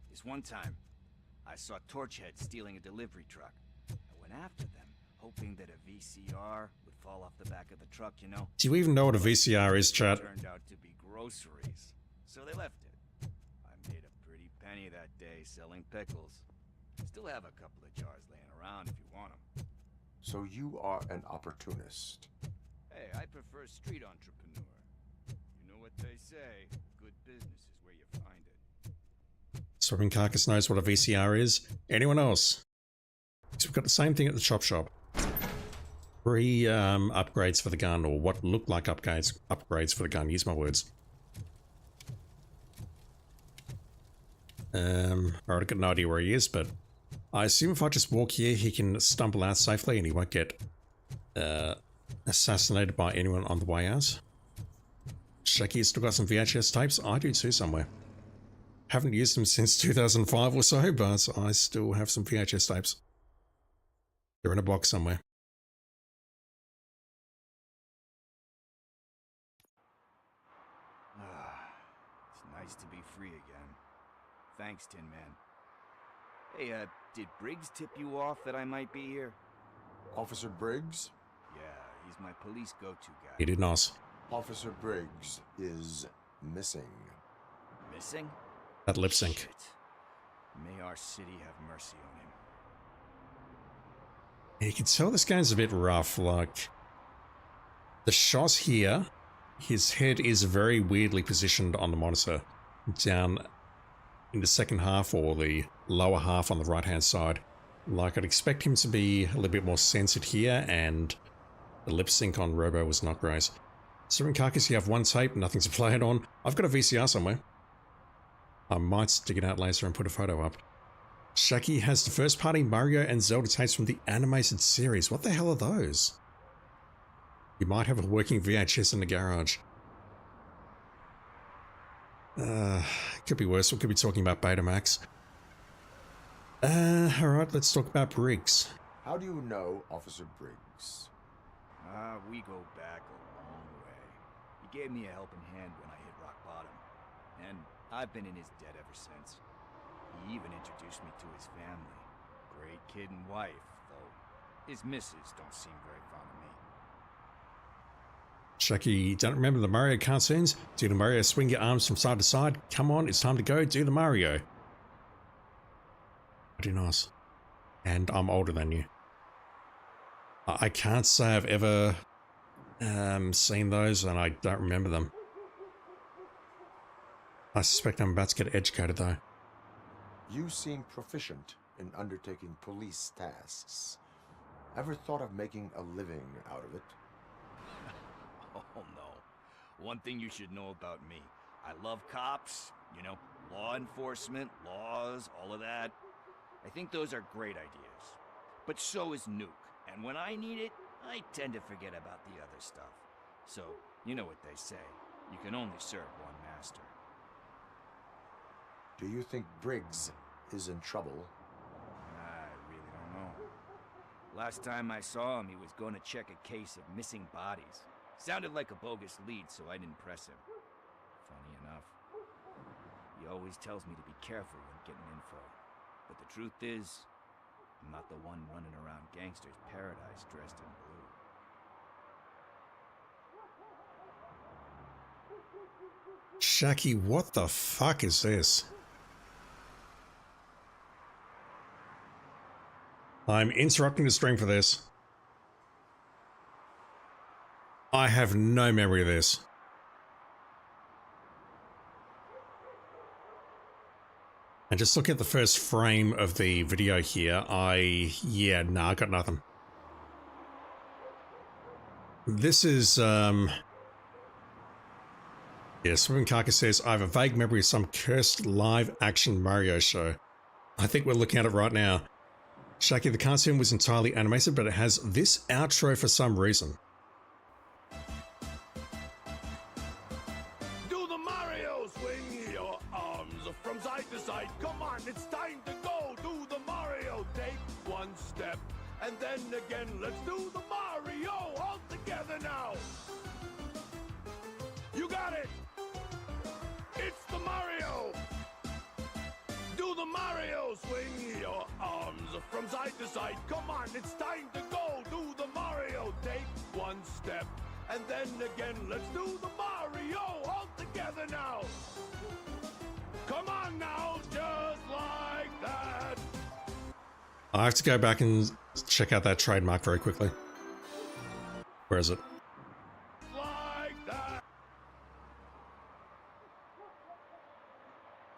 This one time, I saw Torchhead stealing a delivery truck. I went after them, hoping that a VCR would fall off the back of the truck, you know. Do you even know what a VCR is, chat? It turned out to be groceries, so they left it. I made a pretty penny that day selling pickles. Still have a couple of jars laying around if you want them. So you are an opportunist. Hey, I prefer street entrepreneur. You know what they say, good business is where you find it. Swapping Carcass knows what a VCR is. Anyone else? So we've got the same thing at the chop shop. Free upgrades for the gun, or what look like upgrades for the gun. Use my words. Alright, I've got no idea where he is, but I assume if I just walk here, he can stumble out safely and he won't get assassinated by anyone on the way out. Shaky's still got some VHS tapes. I do too somewhere. Haven't used them since 2005 or so, but I still have some VHS tapes. They're in a box somewhere. It's nice to be free again. Thanks, Tin Man. Hey, did Briggs tip you off that I might be here? Officer Briggs? Yeah, he's my police go-to guy. He did not. Officer Briggs is missing. Missing? That lip sync. Shit. May our city have mercy on him. You can tell this game's a bit rough, like the shot here, his head is very weirdly positioned on the monitor, down in the second half or the lower half on the right hand side. Like I'd expect him to be a little bit more censored here, and the lip sync on Robo was not great. So in Carcass you have one tape, nothing to play it on. I've got a VCR somewhere. I might dig it out later and put a photo up. Shaky has the first party Mario and Zelda tapes from the animated series. What the hell are those? You might have a working VHS in the garage. Could be worse. We could be talking about Betamax. Alright, let's talk about Briggs. How do you know Officer Briggs? We go back a long way. He gave me a helping hand when I hit rock bottom. And I've been in his debt ever since. He even introduced me to his family. Great kid and wife, though his missus don't seem very fond of me. Shaky, don't remember the Mario cartoons? Do the Mario swing your arms from side to side? Come on, it's time to go, do the Mario. Pretty nice. And I'm older than you. I can't say I've ever seen those, and I don't remember them. I suspect I'm about to get educated though. You seem proficient in undertaking police tasks. Ever thought of making a living out of it? Oh no. one thing you should know about me. I love cops, you know, law enforcement, laws, all of that. I think those are great ideas. But so is Nuke, and when I need it, I tend to forget about the other stuff. So, you know what they say, you can only serve one master. Do you think Briggs is in trouble? I really don't know. Last time I saw him, he was going to check a case of missing bodies. Sounded like a bogus lead, so I didn't press him. Funny enough. He always tells me to be careful when getting info. But the truth is, I'm not the one running around Gangster's Paradise dressed in blue. Shaki, what the fuck is this? I'm interrupting the stream for this. I have no memory of this. And just looking at the first frame of the video here, I got nothing. This is, Swimming Carcass says, I have a vague memory of some cursed live-action Mario show. I think we're looking at it right now. Shaki, the cartoon was entirely animated, but it has this outro for some reason. Do the Mario swing your arms from side to side. Come on, it's time to go. Do the Mario. Take one step and then again. Let's do the Mario all together now. You got it. It's the Mario. Do the Mario, swing your arms from side to side. Come on, it's time to go. Do the Mario, take one step and then again. Let's do the Mario all together now. Come on now, just like that. I have to go back and check out that trademark very quickly. Where is it?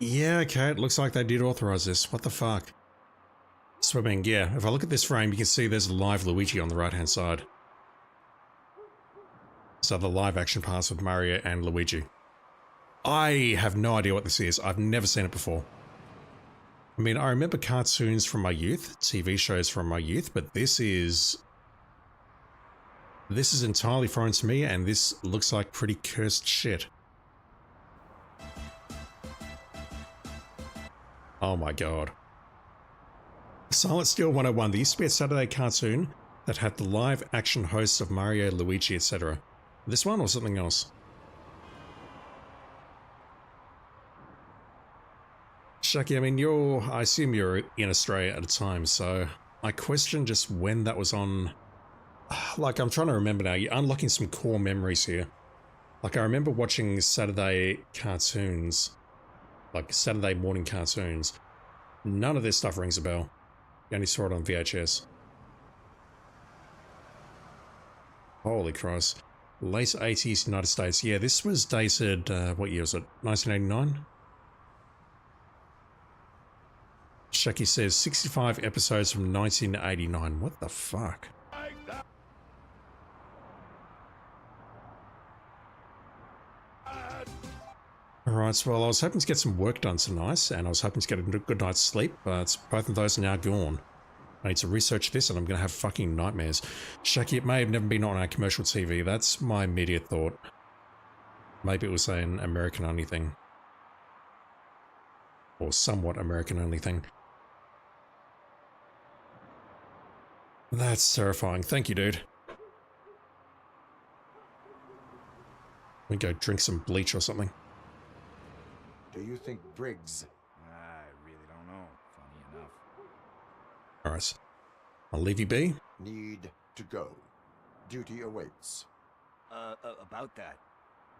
Yeah, okay, it looks like they did authorize this. What the fuck? Swimming, yeah. If I look at this frame, you can see there's a live Luigi on the right-hand side. So the live action parts with Mario and Luigi. I have no idea what this is. I've never seen it before. I mean, I remember cartoons from my youth, TV shows from my youth, but this is entirely foreign to me, and this looks like pretty cursed shit. Oh my god. Silent Steel 101. There used to be a Saturday cartoon that had the live action hosts of Mario, Luigi, etc. This one or something else? Shaki, I mean, I assume you're in Australia at a time, so I question just when that was on. Like, I'm trying to remember now. You're unlocking some core memories here. Like, I remember watching Saturday cartoons. Like Saturday morning cartoons. None of this stuff rings a bell. You only saw it on VHS. Holy Christ. Late 80s United States. Yeah, this was dated, what year was it? 1989? Shaki says 65 episodes from 1989. What the fuck? Alright, so well, I was hoping to get some work done tonight, and I was hoping to get a good night's sleep, but both of those are now gone. I need to research this, and I'm going to have fucking nightmares. Shaki, it may have never been on our commercial TV. That's my immediate thought. Maybe it was an American-only thing. Or somewhat American-only thing. That's terrifying. Thank you, dude. We go drink some bleach or something. Do you think Briggs? I really don't know, funny enough. Alright. I'll leave you be. Need to go. Duty awaits. About that,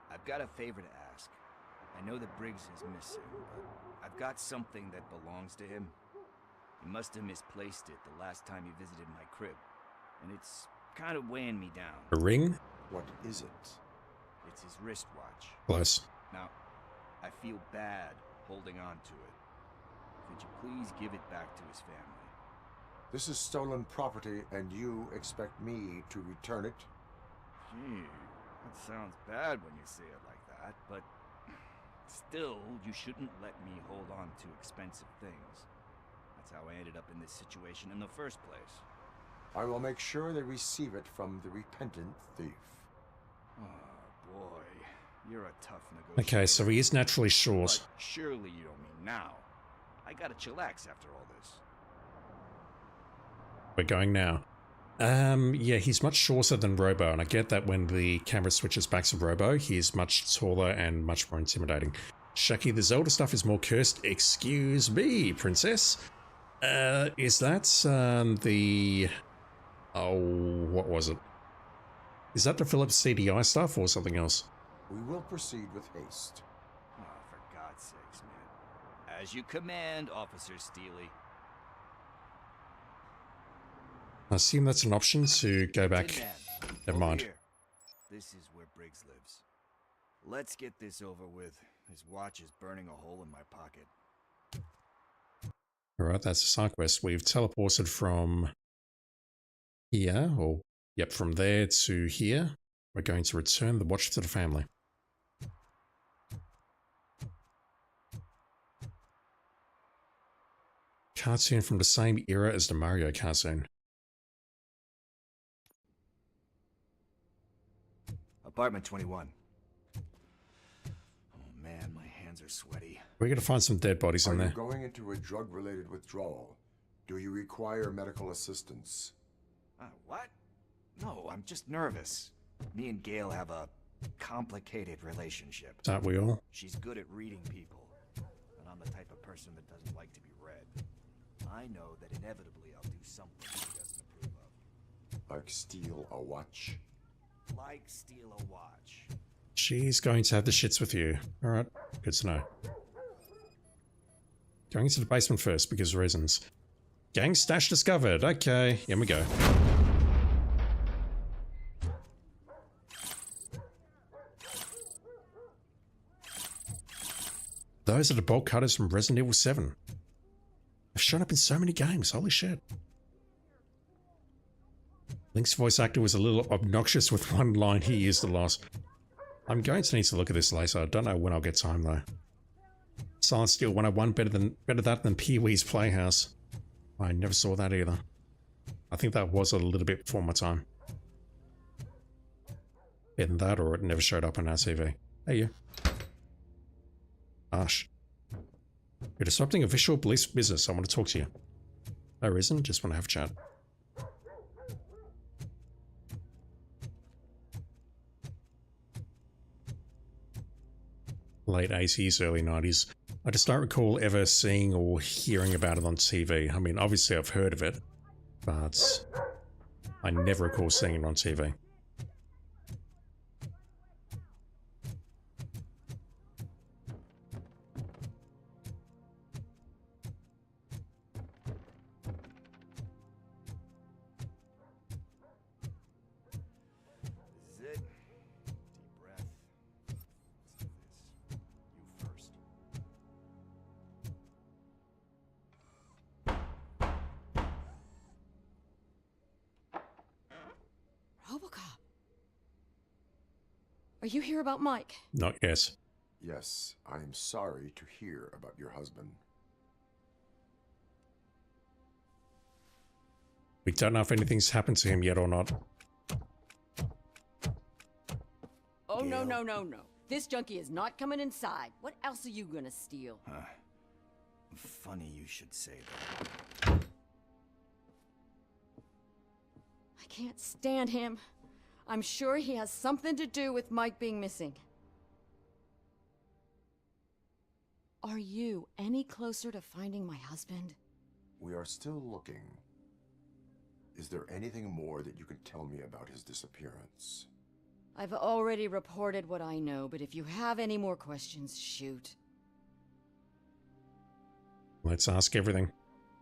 I've got a favor to ask. I know that Briggs is missing, but I've got something that belongs to him. He must have misplaced it the last time he visited my crib, and it's kind of weighing me down. A ring? What is it? It's his wristwatch. Close. Now, I feel bad holding on to it. Could you please give it back to his family? This is stolen property, and you expect me to return it? Gee, It sounds bad when you say it like that, but still, you shouldn't let me hold on to expensive things. That's how I ended up in this situation in the first place. I will make sure they receive it from the repentant thief. Oh, boy. You're a tough negotiator. Okay, so he is naturally short. But surely you don't mean now. I gotta chillax after all this. We're going now. Yeah, he's much shorter than Robo, and I get that when the camera switches back to Robo, he's much taller and much more intimidating. Shaki, the Zelda stuff is more cursed. Excuse me, princess. Is that, the... Oh, what was it? Is that the Philips CDI stuff or something else? We will proceed with haste. Oh, for God's sakes, man. As you command, Officer Steely. I assume that's an option to go back. Never mind. Here. This is where Briggs lives. Let's get this over with. His watch is burning a hole in my pocket. Alright, that's a side quest. We've teleported from here, or yep, from there to here. We're going to return the watch to the family. Cartoon from the same era as the Mario cartoon. Apartment 21. Oh man, my hands are sweaty. We're going to find some dead bodies in there. Are you going into a drug-related withdrawal? Do you require medical assistance? What? No, I'm just nervous. Me and Gail have a complicated relationship. Aren't we all? She's good at reading people, and I'm the type of person that doesn't like to be read. I know that inevitably I'll do something she doesn't approve of. Like steal a watch? Like steal a watch. She's going to have the shits with you. Alright, good to know. Going into the basement first because reasons. Gang stash discovered. Okay, here we go. Those are the bolt cutters from Resident Evil 7. They've shown up in so many games, holy shit. Link's voice actor was a little obnoxious with one line he used a lot. I'm going to need to look at this later. I don't know when I'll get time though. Silent Steel 101, better that than Pee-wee's Playhouse. I never saw that either. I think that was a little bit before my time. Either that or it never showed up on our TV. Hey you. Ash. You're disrupting a visual police business. I want to talk to you. No reason, just want to have a chat. Late 80s, early 90s. I just don't recall ever seeing or hearing about it on TV. I mean, obviously I've heard of it, but I never recall seeing it on TV. This is it. Deep breath. Let's do this. You first. Robocop. Are you here about Mike? Not yet. Yes, I am sorry to hear about your husband. We don't know if anything's happened to him yet or not. Oh, no, no, no, no. This junkie is not coming inside. What else are you gonna steal? Funny you should say that. I can't stand him. I'm sure he has something to do with Mike being missing. Are you any closer to finding my husband? We are still looking. Is there anything more that you can tell me about his disappearance? I've already reported what I know, but if you have any more questions, shoot. Let's ask everything.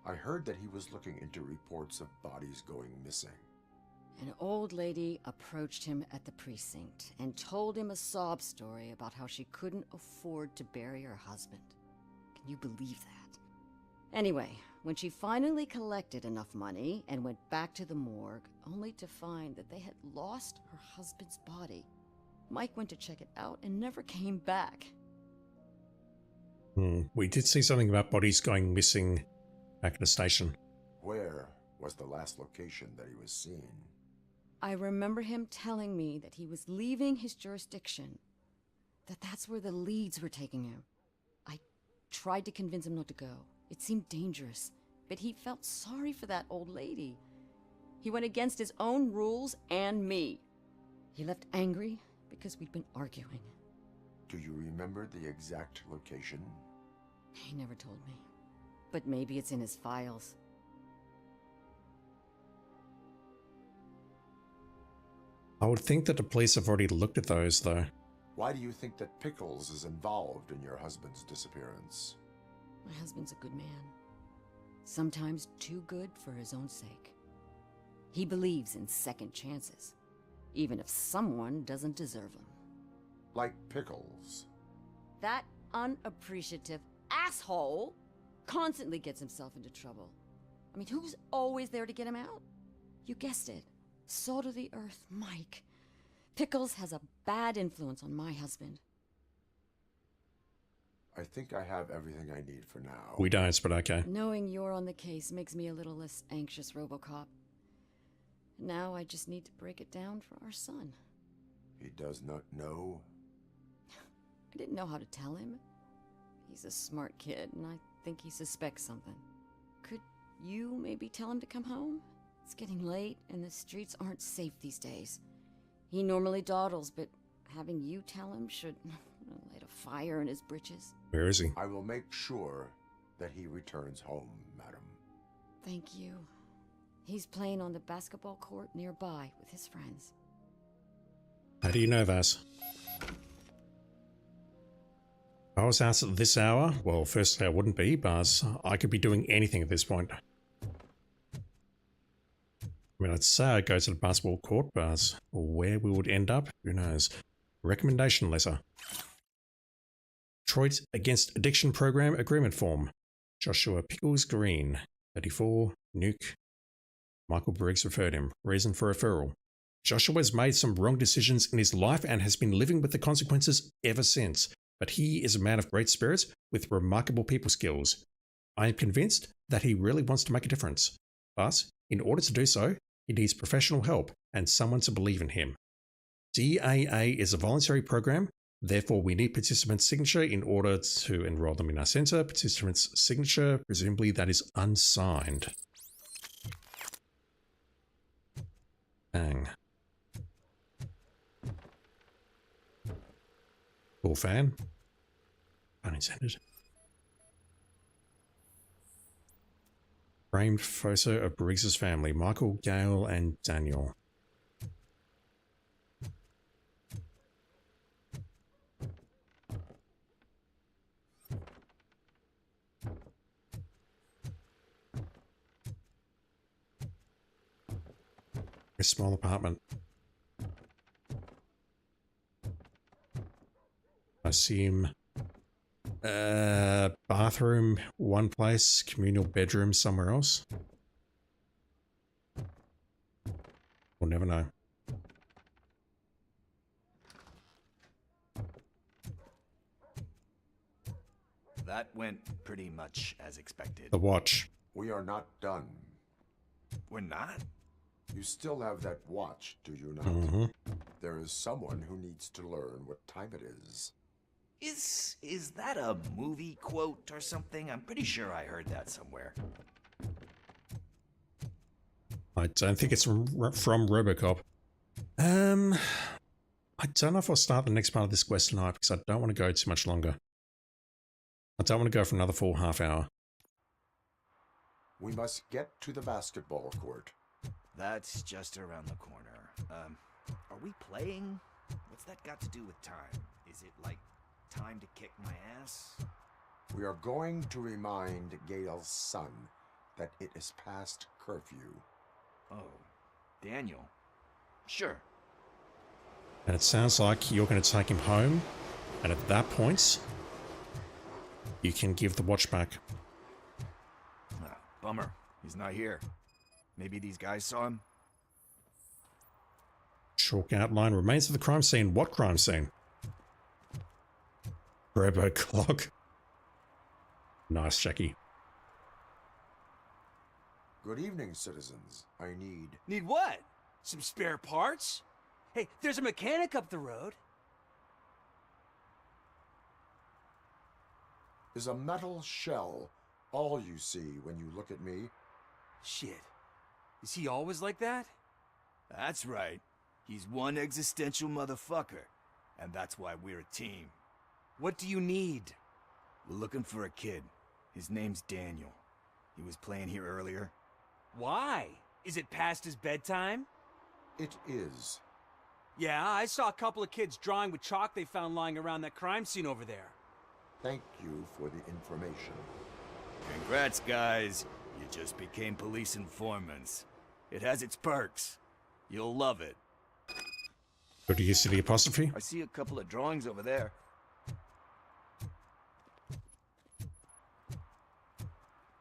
I heard that he was looking into reports of bodies going missing. An old lady approached him at the precinct and told him a sob story about how she couldn't afford to bury her husband. Can you believe that? Anyway, when she finally collected enough money and went back to the morgue, only to find that they had lost her husband's body, Mike went to check it out and never came back. We did see something about bodies going missing back at the station. Where was the last location that he was seen? I remember him telling me that he was leaving his jurisdiction, that's where the leads were taking him. I tried to convince him not to go. It seemed dangerous, but he felt sorry for that old lady. He went against his own rules and me. He left angry because we'd been arguing. Do you remember the exact location? He never told me, but maybe it's in his files. I would think that the police have already looked at those, though. Why do you think that Pickles is involved in your husband's disappearance? My husband's a good man. Sometimes too good for his own sake. He believes in second chances, even if someone doesn't deserve them. Like Pickles. That unappreciative asshole constantly gets himself into trouble. I mean, who's always there to get him out? You guessed it. Salt of the earth, Mike. Pickles has a bad influence on my husband. I think I have everything I need for now. We don't, but okay. Knowing you're on the case makes me a little less anxious, Robocop. Now I just need to break it down for our son. He does not know? I didn't know how to tell him. He's a smart kid, and I think he suspects something. Could you maybe tell him to come home? It's getting late, and the streets aren't safe these days. He normally dawdles, but having you tell him should light a fire in his britches. Where is he? I will make sure that he returns home, madam. Thank you. He's playing on the basketball court nearby with his friends. How do you know that? If I was out at this hour, well, firstly I wouldn't be, but I could be doing anything at this point. I mean, I'd say I'd go to the basketball court, but where we would end up, who knows. Recommendation letter. Detroit Against Addiction Program Agreement Form. Joshua Pickles Green, 34, Nuke. Michael Briggs referred him. Reason for referral. Joshua has made some wrong decisions in his life and has been living with the consequences ever since. But he is a man of great spirits with remarkable people skills. I am convinced that he really wants to make a difference. But in order to do so, he needs professional help and someone to believe in him. DAA is a voluntary program, therefore we need participants' signature in order to enroll them in our center. Participants' signature, presumably that is unsigned. Bang. Cool fan. Unintended. Framed photo of Briggs's family, Michael, Gail, and Daniel. A small apartment. I see him. Bathroom, one place, communal bedroom somewhere else. We'll never know. That went pretty much as expected. The watch. We are not done. We're not? You still have that watch, do you not? Mm-hmm. There is someone who needs to learn what time it is. Is that a movie quote or something? I'm pretty sure I heard that somewhere. I don't think it's from Robocop. I don't know if I'll start the next part of this quest tonight because I don't want to go too much longer. I don't want to go for another full half hour. We must get to the basketball court. That's just around the corner. Are we playing? What's that got to do with time? Is it like time to kick my ass? We are going to remind Gail's son that it is past curfew. Oh, Daniel. Sure. And it sounds like you're going to take him home, and at that point, you can give the watch back. Bummer. He's not here. Maybe these guys saw him? Chalk outline. Remains of the crime scene. What crime scene? Robocop. Nice, Jackie. Good evening, citizens. I need... Need what? Some spare parts? Hey, there's a mechanic up the road. Is a metal shell all you see when you look at me? Shit. Is he always like that? That's right. He's one existential motherfucker. And that's why we're a team. What do you need? We're looking for a kid. His name's Daniel. He was playing here earlier. Why? Is it past his bedtime? It is. Yeah, I saw a couple of kids drawing with chalk they found lying around that crime scene over there. Thank you for the information. Congrats, guys. You just became police informants. It has its perks. You'll love it. Go to use the apostrophe. I see a couple of drawings over there.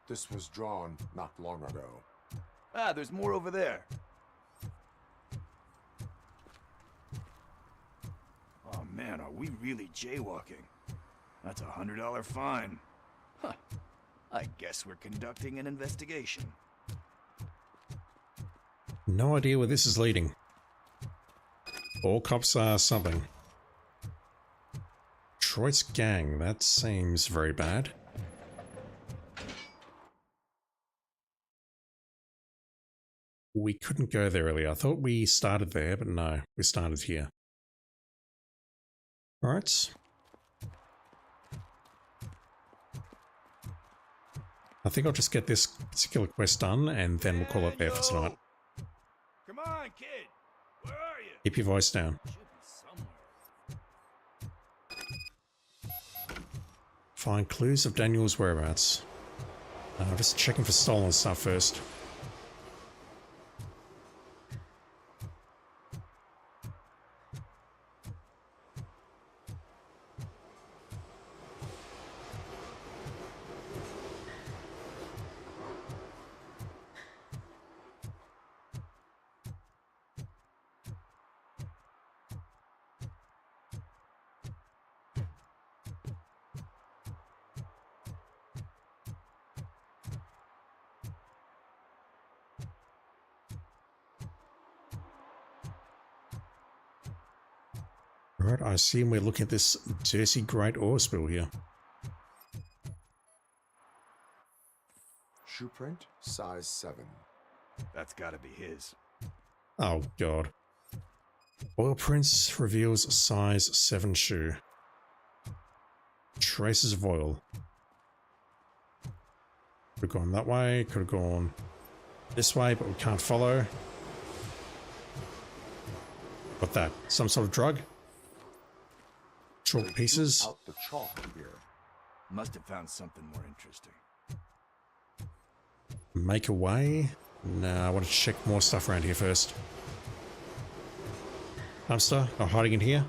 This was drawn not long ago. Ah, there's more over there. Oh man, are we really jaywalking? That's a $100 fine. Huh. I guess we're conducting an investigation. No idea where this is leading. All cops are something. Detroit's gang, that seems very bad. We couldn't go there earlier. I thought we started there, but no, we started here. Alright. I think I'll just get this particular quest done and then we'll call it there for tonight. Come on, kid. Where are you? Keep your voice down. Find clues of Daniel's whereabouts. Just checking for stolen stuff first. Alright, I assume we're looking at this dirty great ore spill here. Shoe print, size 7. That's gotta be his. Oh god. Oil prints reveals size 7 shoe. Traces of oil. Could have gone that way, could have gone this way, but we can't follow. What that? Some sort of drug? Chalk pieces. Out the chalk here. Must have found something more interesting. Make a way? Nah, I want to check more stuff around here first. Dumpster, not hiding in here.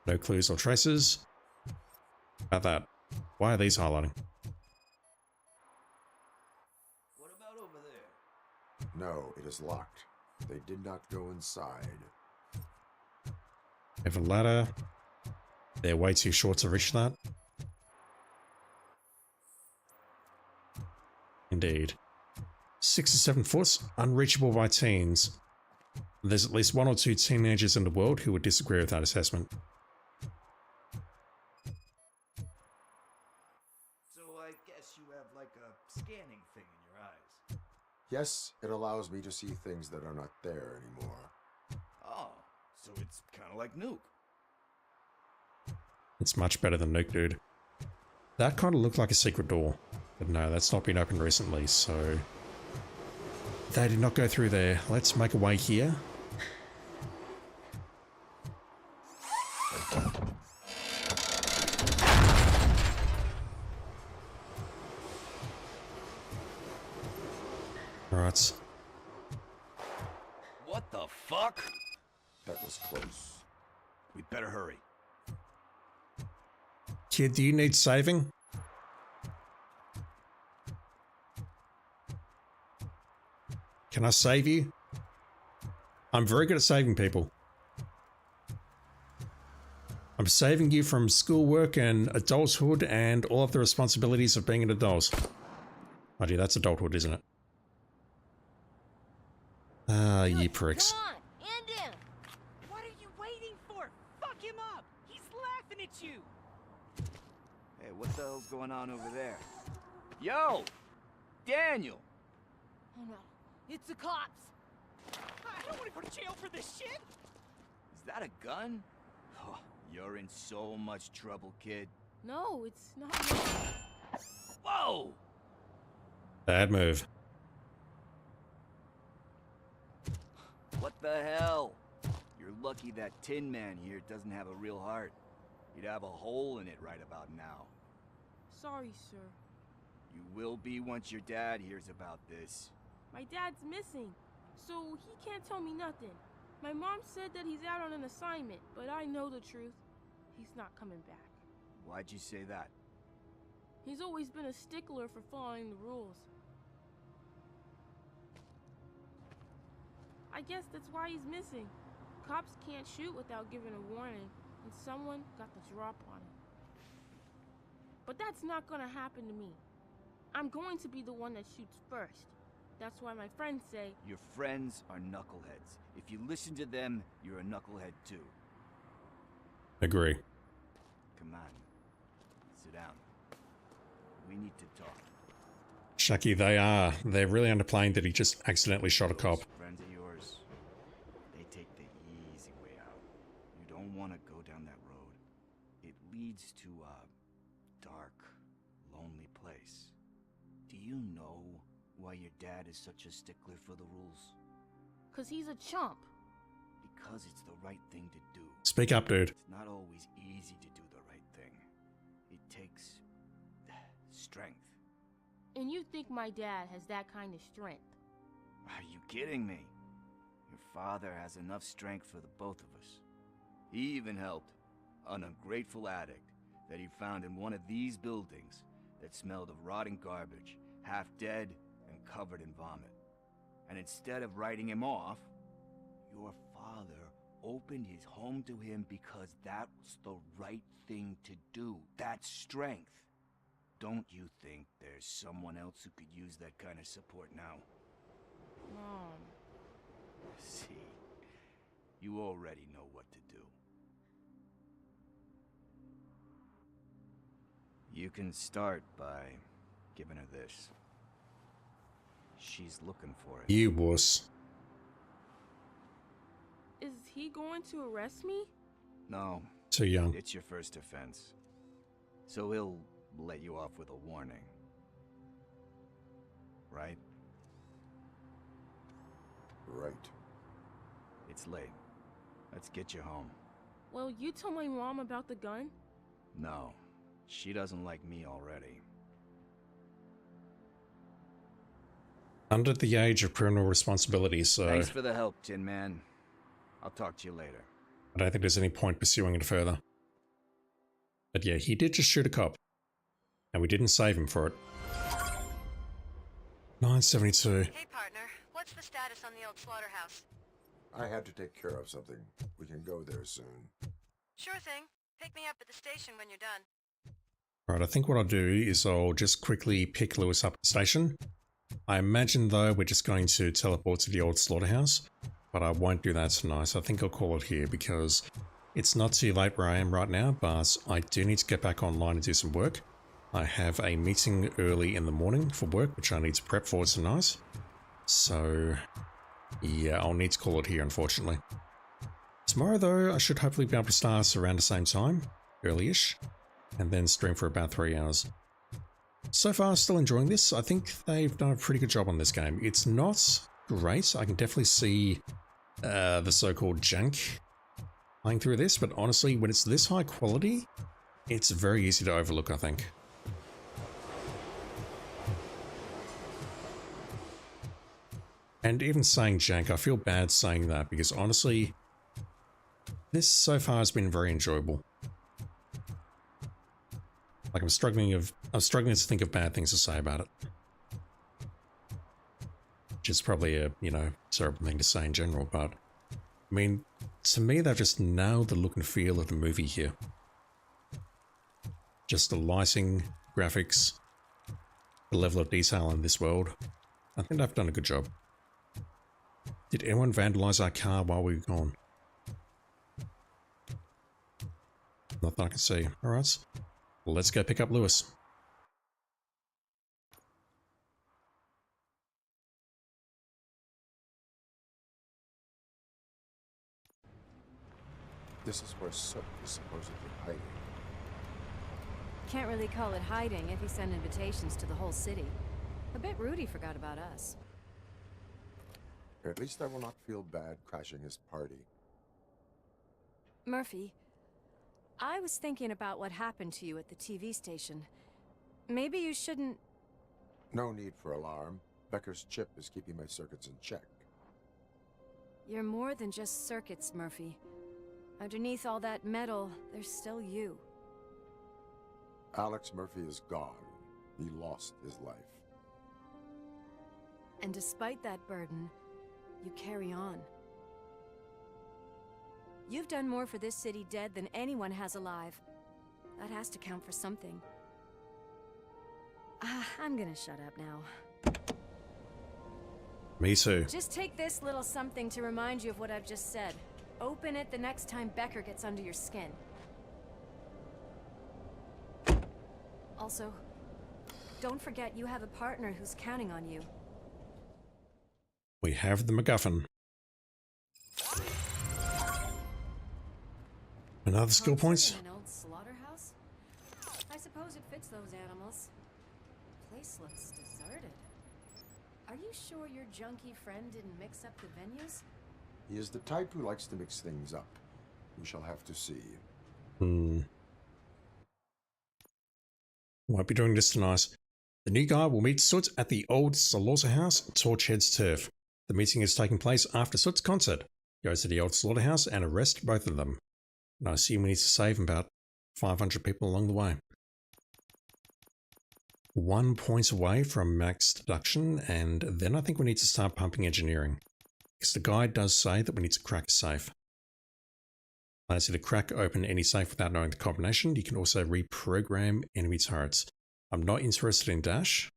No clues or traces. How about that? Why are these highlighting? What about over there? No, it is locked. They did not go inside. Have a ladder. They're way too short to reach that. Indeed. 6 to 7 foot, unreachable by teens. There's at least 1 or 2 teenagers in the world who would disagree with that assessment. So I guess you have like a scanning thing in your eyes. Yes, it allows me to see things that are not there anymore. Oh, so it's kind of like Nuke. It's much better than Nuke, dude. That kind of looked like a secret door. But no, that's not been opened recently, so... They did not go through there. Let's make a way here. Alright. What the fuck? That was close. We'd better hurry. Kid, do you need saving? Can I save you? I'm very good at saving people. I'm saving you from schoolwork and adulthood and all of the responsibilities of being an adult. Oh gee, that's adulthood, isn't it? Ah, ye pricks. Come on, end him! What are you waiting for? Fuck him up! He's laughing at you! Hey, what the hell's going on over there? Yo! Daniel! Oh no, it's the cops! I don't want to go to jail for this shit! Is that a gun? Oh, you're in so much trouble, kid. No, it's not. Whoa! Bad move. What the hell? You're lucky that Tin Man here doesn't have a real heart. He'd have a hole in it right about now. Sorry, sir. You will be once your dad hears about this. My dad's missing, so he can't tell me nothing. My mom said that he's out on an assignment, but I know the truth. He's not coming back. Why'd you say that? He's always been a stickler for following the rules. I guess that's why he's missing. Cops can't shoot without giving a warning, and someone got the drop on him. But that's not gonna happen to me. I'm going to be the one that shoots first. That's why my friends say... Your friends are knuckleheads. If you listen to them, you're a knucklehead too. Agree. Come on. Sit down. We need to talk. Shucky, they're really underplaying that he just accidentally shot a cop. Friends of yours, they take the easy way out. You don't want to go down that road. It leads to a dark, lonely place. Do you know why your dad is such a stickler for the rules? 'Cause he's a chump. Because it's the right thing to do. Speak up, dude. It's not always easy to do the right thing. It takes strength. And you think my dad has that kind of strength? Are you kidding me? Your father has enough strength for the both of us. He even helped an ungrateful addict that he found in one of these buildings that smelled of rotting garbage, half dead and covered in vomit. And instead of writing him off, your father opened his home to him because that was the right thing to do. That's strength. Don't you think there's someone else who could use that kind of support now? Mom. See, you already know what to do. You can start by giving her this. She's looking for it. You wuss. Is he going to arrest me? No. Too young. It's your first offense. So he'll let you off with a warning. Right? Right. It's late. Let's get you home. Well, you told my mom about the gun? No. She doesn't like me already. Under the age of criminal responsibility, so... Thanks for the help, Tin Man. I'll talk to you later. I don't think there's any point pursuing it further. But yeah, he did just shoot a cop. And we didn't save him for it. 972. Hey, partner. What's the status on the old slaughterhouse? I had to take care of something. We can go there soon. Sure thing. Pick me up at the station when you're done. Right, I think what I'll do is I'll just quickly pick Lewis up at the station. I imagine, though, we're just going to teleport to the old slaughterhouse. But I won't do that tonight. I think I'll call it here because it's not too late where I am right now, but I do need to get back online and do some work. I have a meeting early in the morning for work, which I need to prep for tonight. So, yeah, I'll need to call it here, unfortunately. Tomorrow, though, I should hopefully be able to start around the same time, early-ish, and then stream for about 3 hours. So far, still enjoying this. I think they've done a pretty good job on this game. It's not great. I can definitely see the so-called junk playing through this, but honestly, when it's this high quality, it's very easy to overlook, I think. And even saying jank, I feel bad saying that because honestly, this so far has been very enjoyable. Like I'm struggling to think of bad things to say about it. Which is probably a, you know, terrible thing to say in general, but I mean, to me, they've just nailed the look and feel of the movie here. Just the lighting, graphics, the level of detail in this world. I think they've done a good job. Did anyone vandalize our car while we were gone? Not that I can see. Alright, let's go pick up Lewis. This is where Soot is supposedly hiding. Can't really call it hiding if he sent invitations to the whole city. A bit rude he forgot about us. At least I will not feel bad crashing his party. Murphy, I was thinking about what happened to you at the TV station. Maybe you shouldn't... No need for alarm. Becker's chip is keeping my circuits in check. You're more than just circuits, Murphy. Underneath all that metal, there's still you. Alex Murphy is gone. He lost his life. And despite that burden, you carry on. You've done more for this city dead than anyone has alive. That has to count for something. I'm gonna shut up now. Me too. Just take this little something to remind you of what I've just said. Open it the next time Becker gets under your skin. Also, don't forget you have a partner who's counting on you. We have the MacGuffin. Another skill points? An old slaughterhouse? I suppose it fits those animals. The place looks deserted. Are you sure your junkie friend didn't mix up the venues? He is the type who likes to mix things up. We shall have to see. Won't be doing this tonight. The new guy will meet Soot at the old slaughterhouse, Torchhead's Turf. The meeting is taking place after Soot's concert. Goes to the old slaughterhouse and arrest both of them. And I assume we need to save about 500 people along the way. 1 point away from max deduction, and then I think we need to start pumping engineering. Because the guide does say that we need to crack a safe. Allows you to crack open any safe without knowing the combination. You can also reprogram enemy turrets. I'm not interested in dash.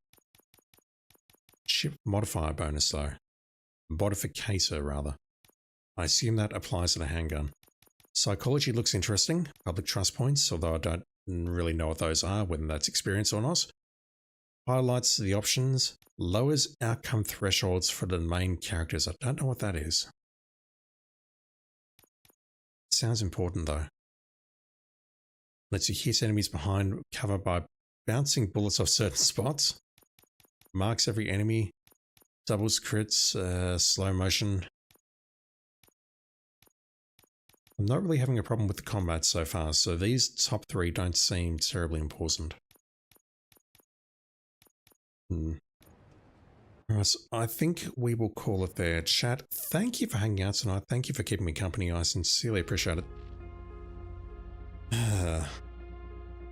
Chip modifier bonus though. Modificator rather. I assume that applies to the handgun. Psychology looks interesting. Public trust points, although I don't really know what those are, whether that's experience or not. Highlights the options. Lowers outcome thresholds for the main characters. I don't know what that is. Sounds important though. Lets you hit enemies behind cover by bouncing bullets off certain spots. Marks every enemy. Doubles crits, slow motion. I'm not really having a problem with the combat so far, so these top three don't seem terribly important. Alright, I think we will call it there. Chat, thank you for hanging out tonight. Thank you for keeping me company. I sincerely appreciate it.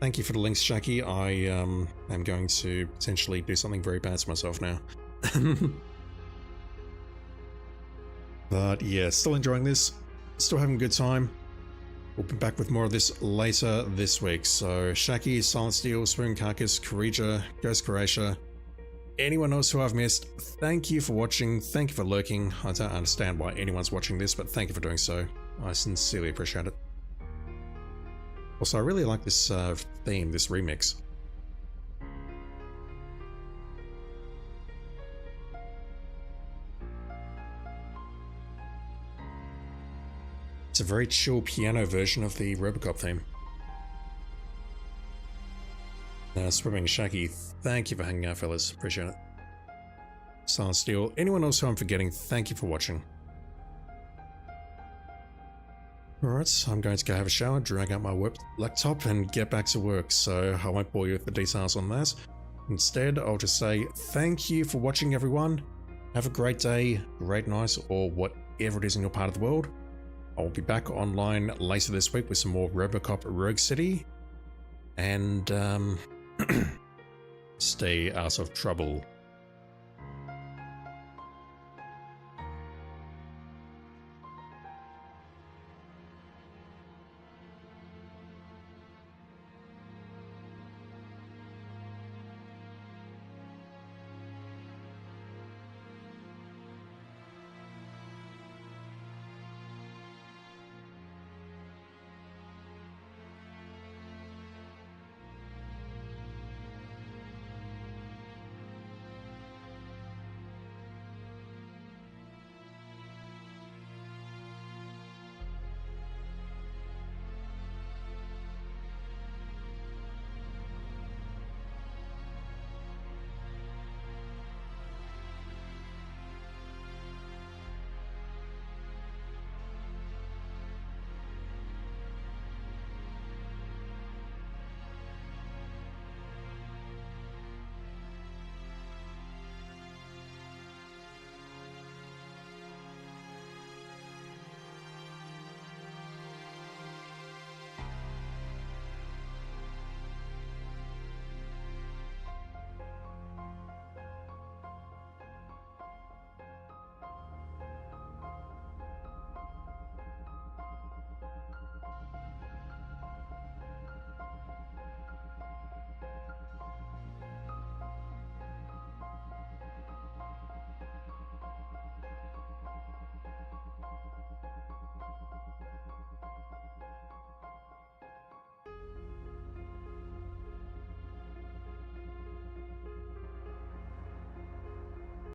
Thank you for the links, Jackie. I am going to potentially do something very bad to myself now. But yeah, still enjoying this. Still having a good time. We'll be back with more of this later this week. So, Shaki, Silent Steel, Spoon Carcass, Karija, Ghost Croatia, anyone else who I've missed, thank you for watching. Thank you for lurking. I don't understand why anyone's watching this, but thank you for doing so. I sincerely appreciate it. Also, I really like this theme, this remix. It's a very chill piano version of the Robocop theme. Swimming Shaggy, thank you for hanging out, fellas. Appreciate it. Silent Steel, anyone else who I'm forgetting, thank you for watching. Alright, I'm going to go have a shower, drag out my laptop, and get back to work, so I won't bore you with the details on that. Instead, I'll just say thank you for watching, everyone. Have a great day, great night, or whatever it is in your part of the world. I'll be back online later this week with some more Robocop Rogue City. And, stay out of trouble.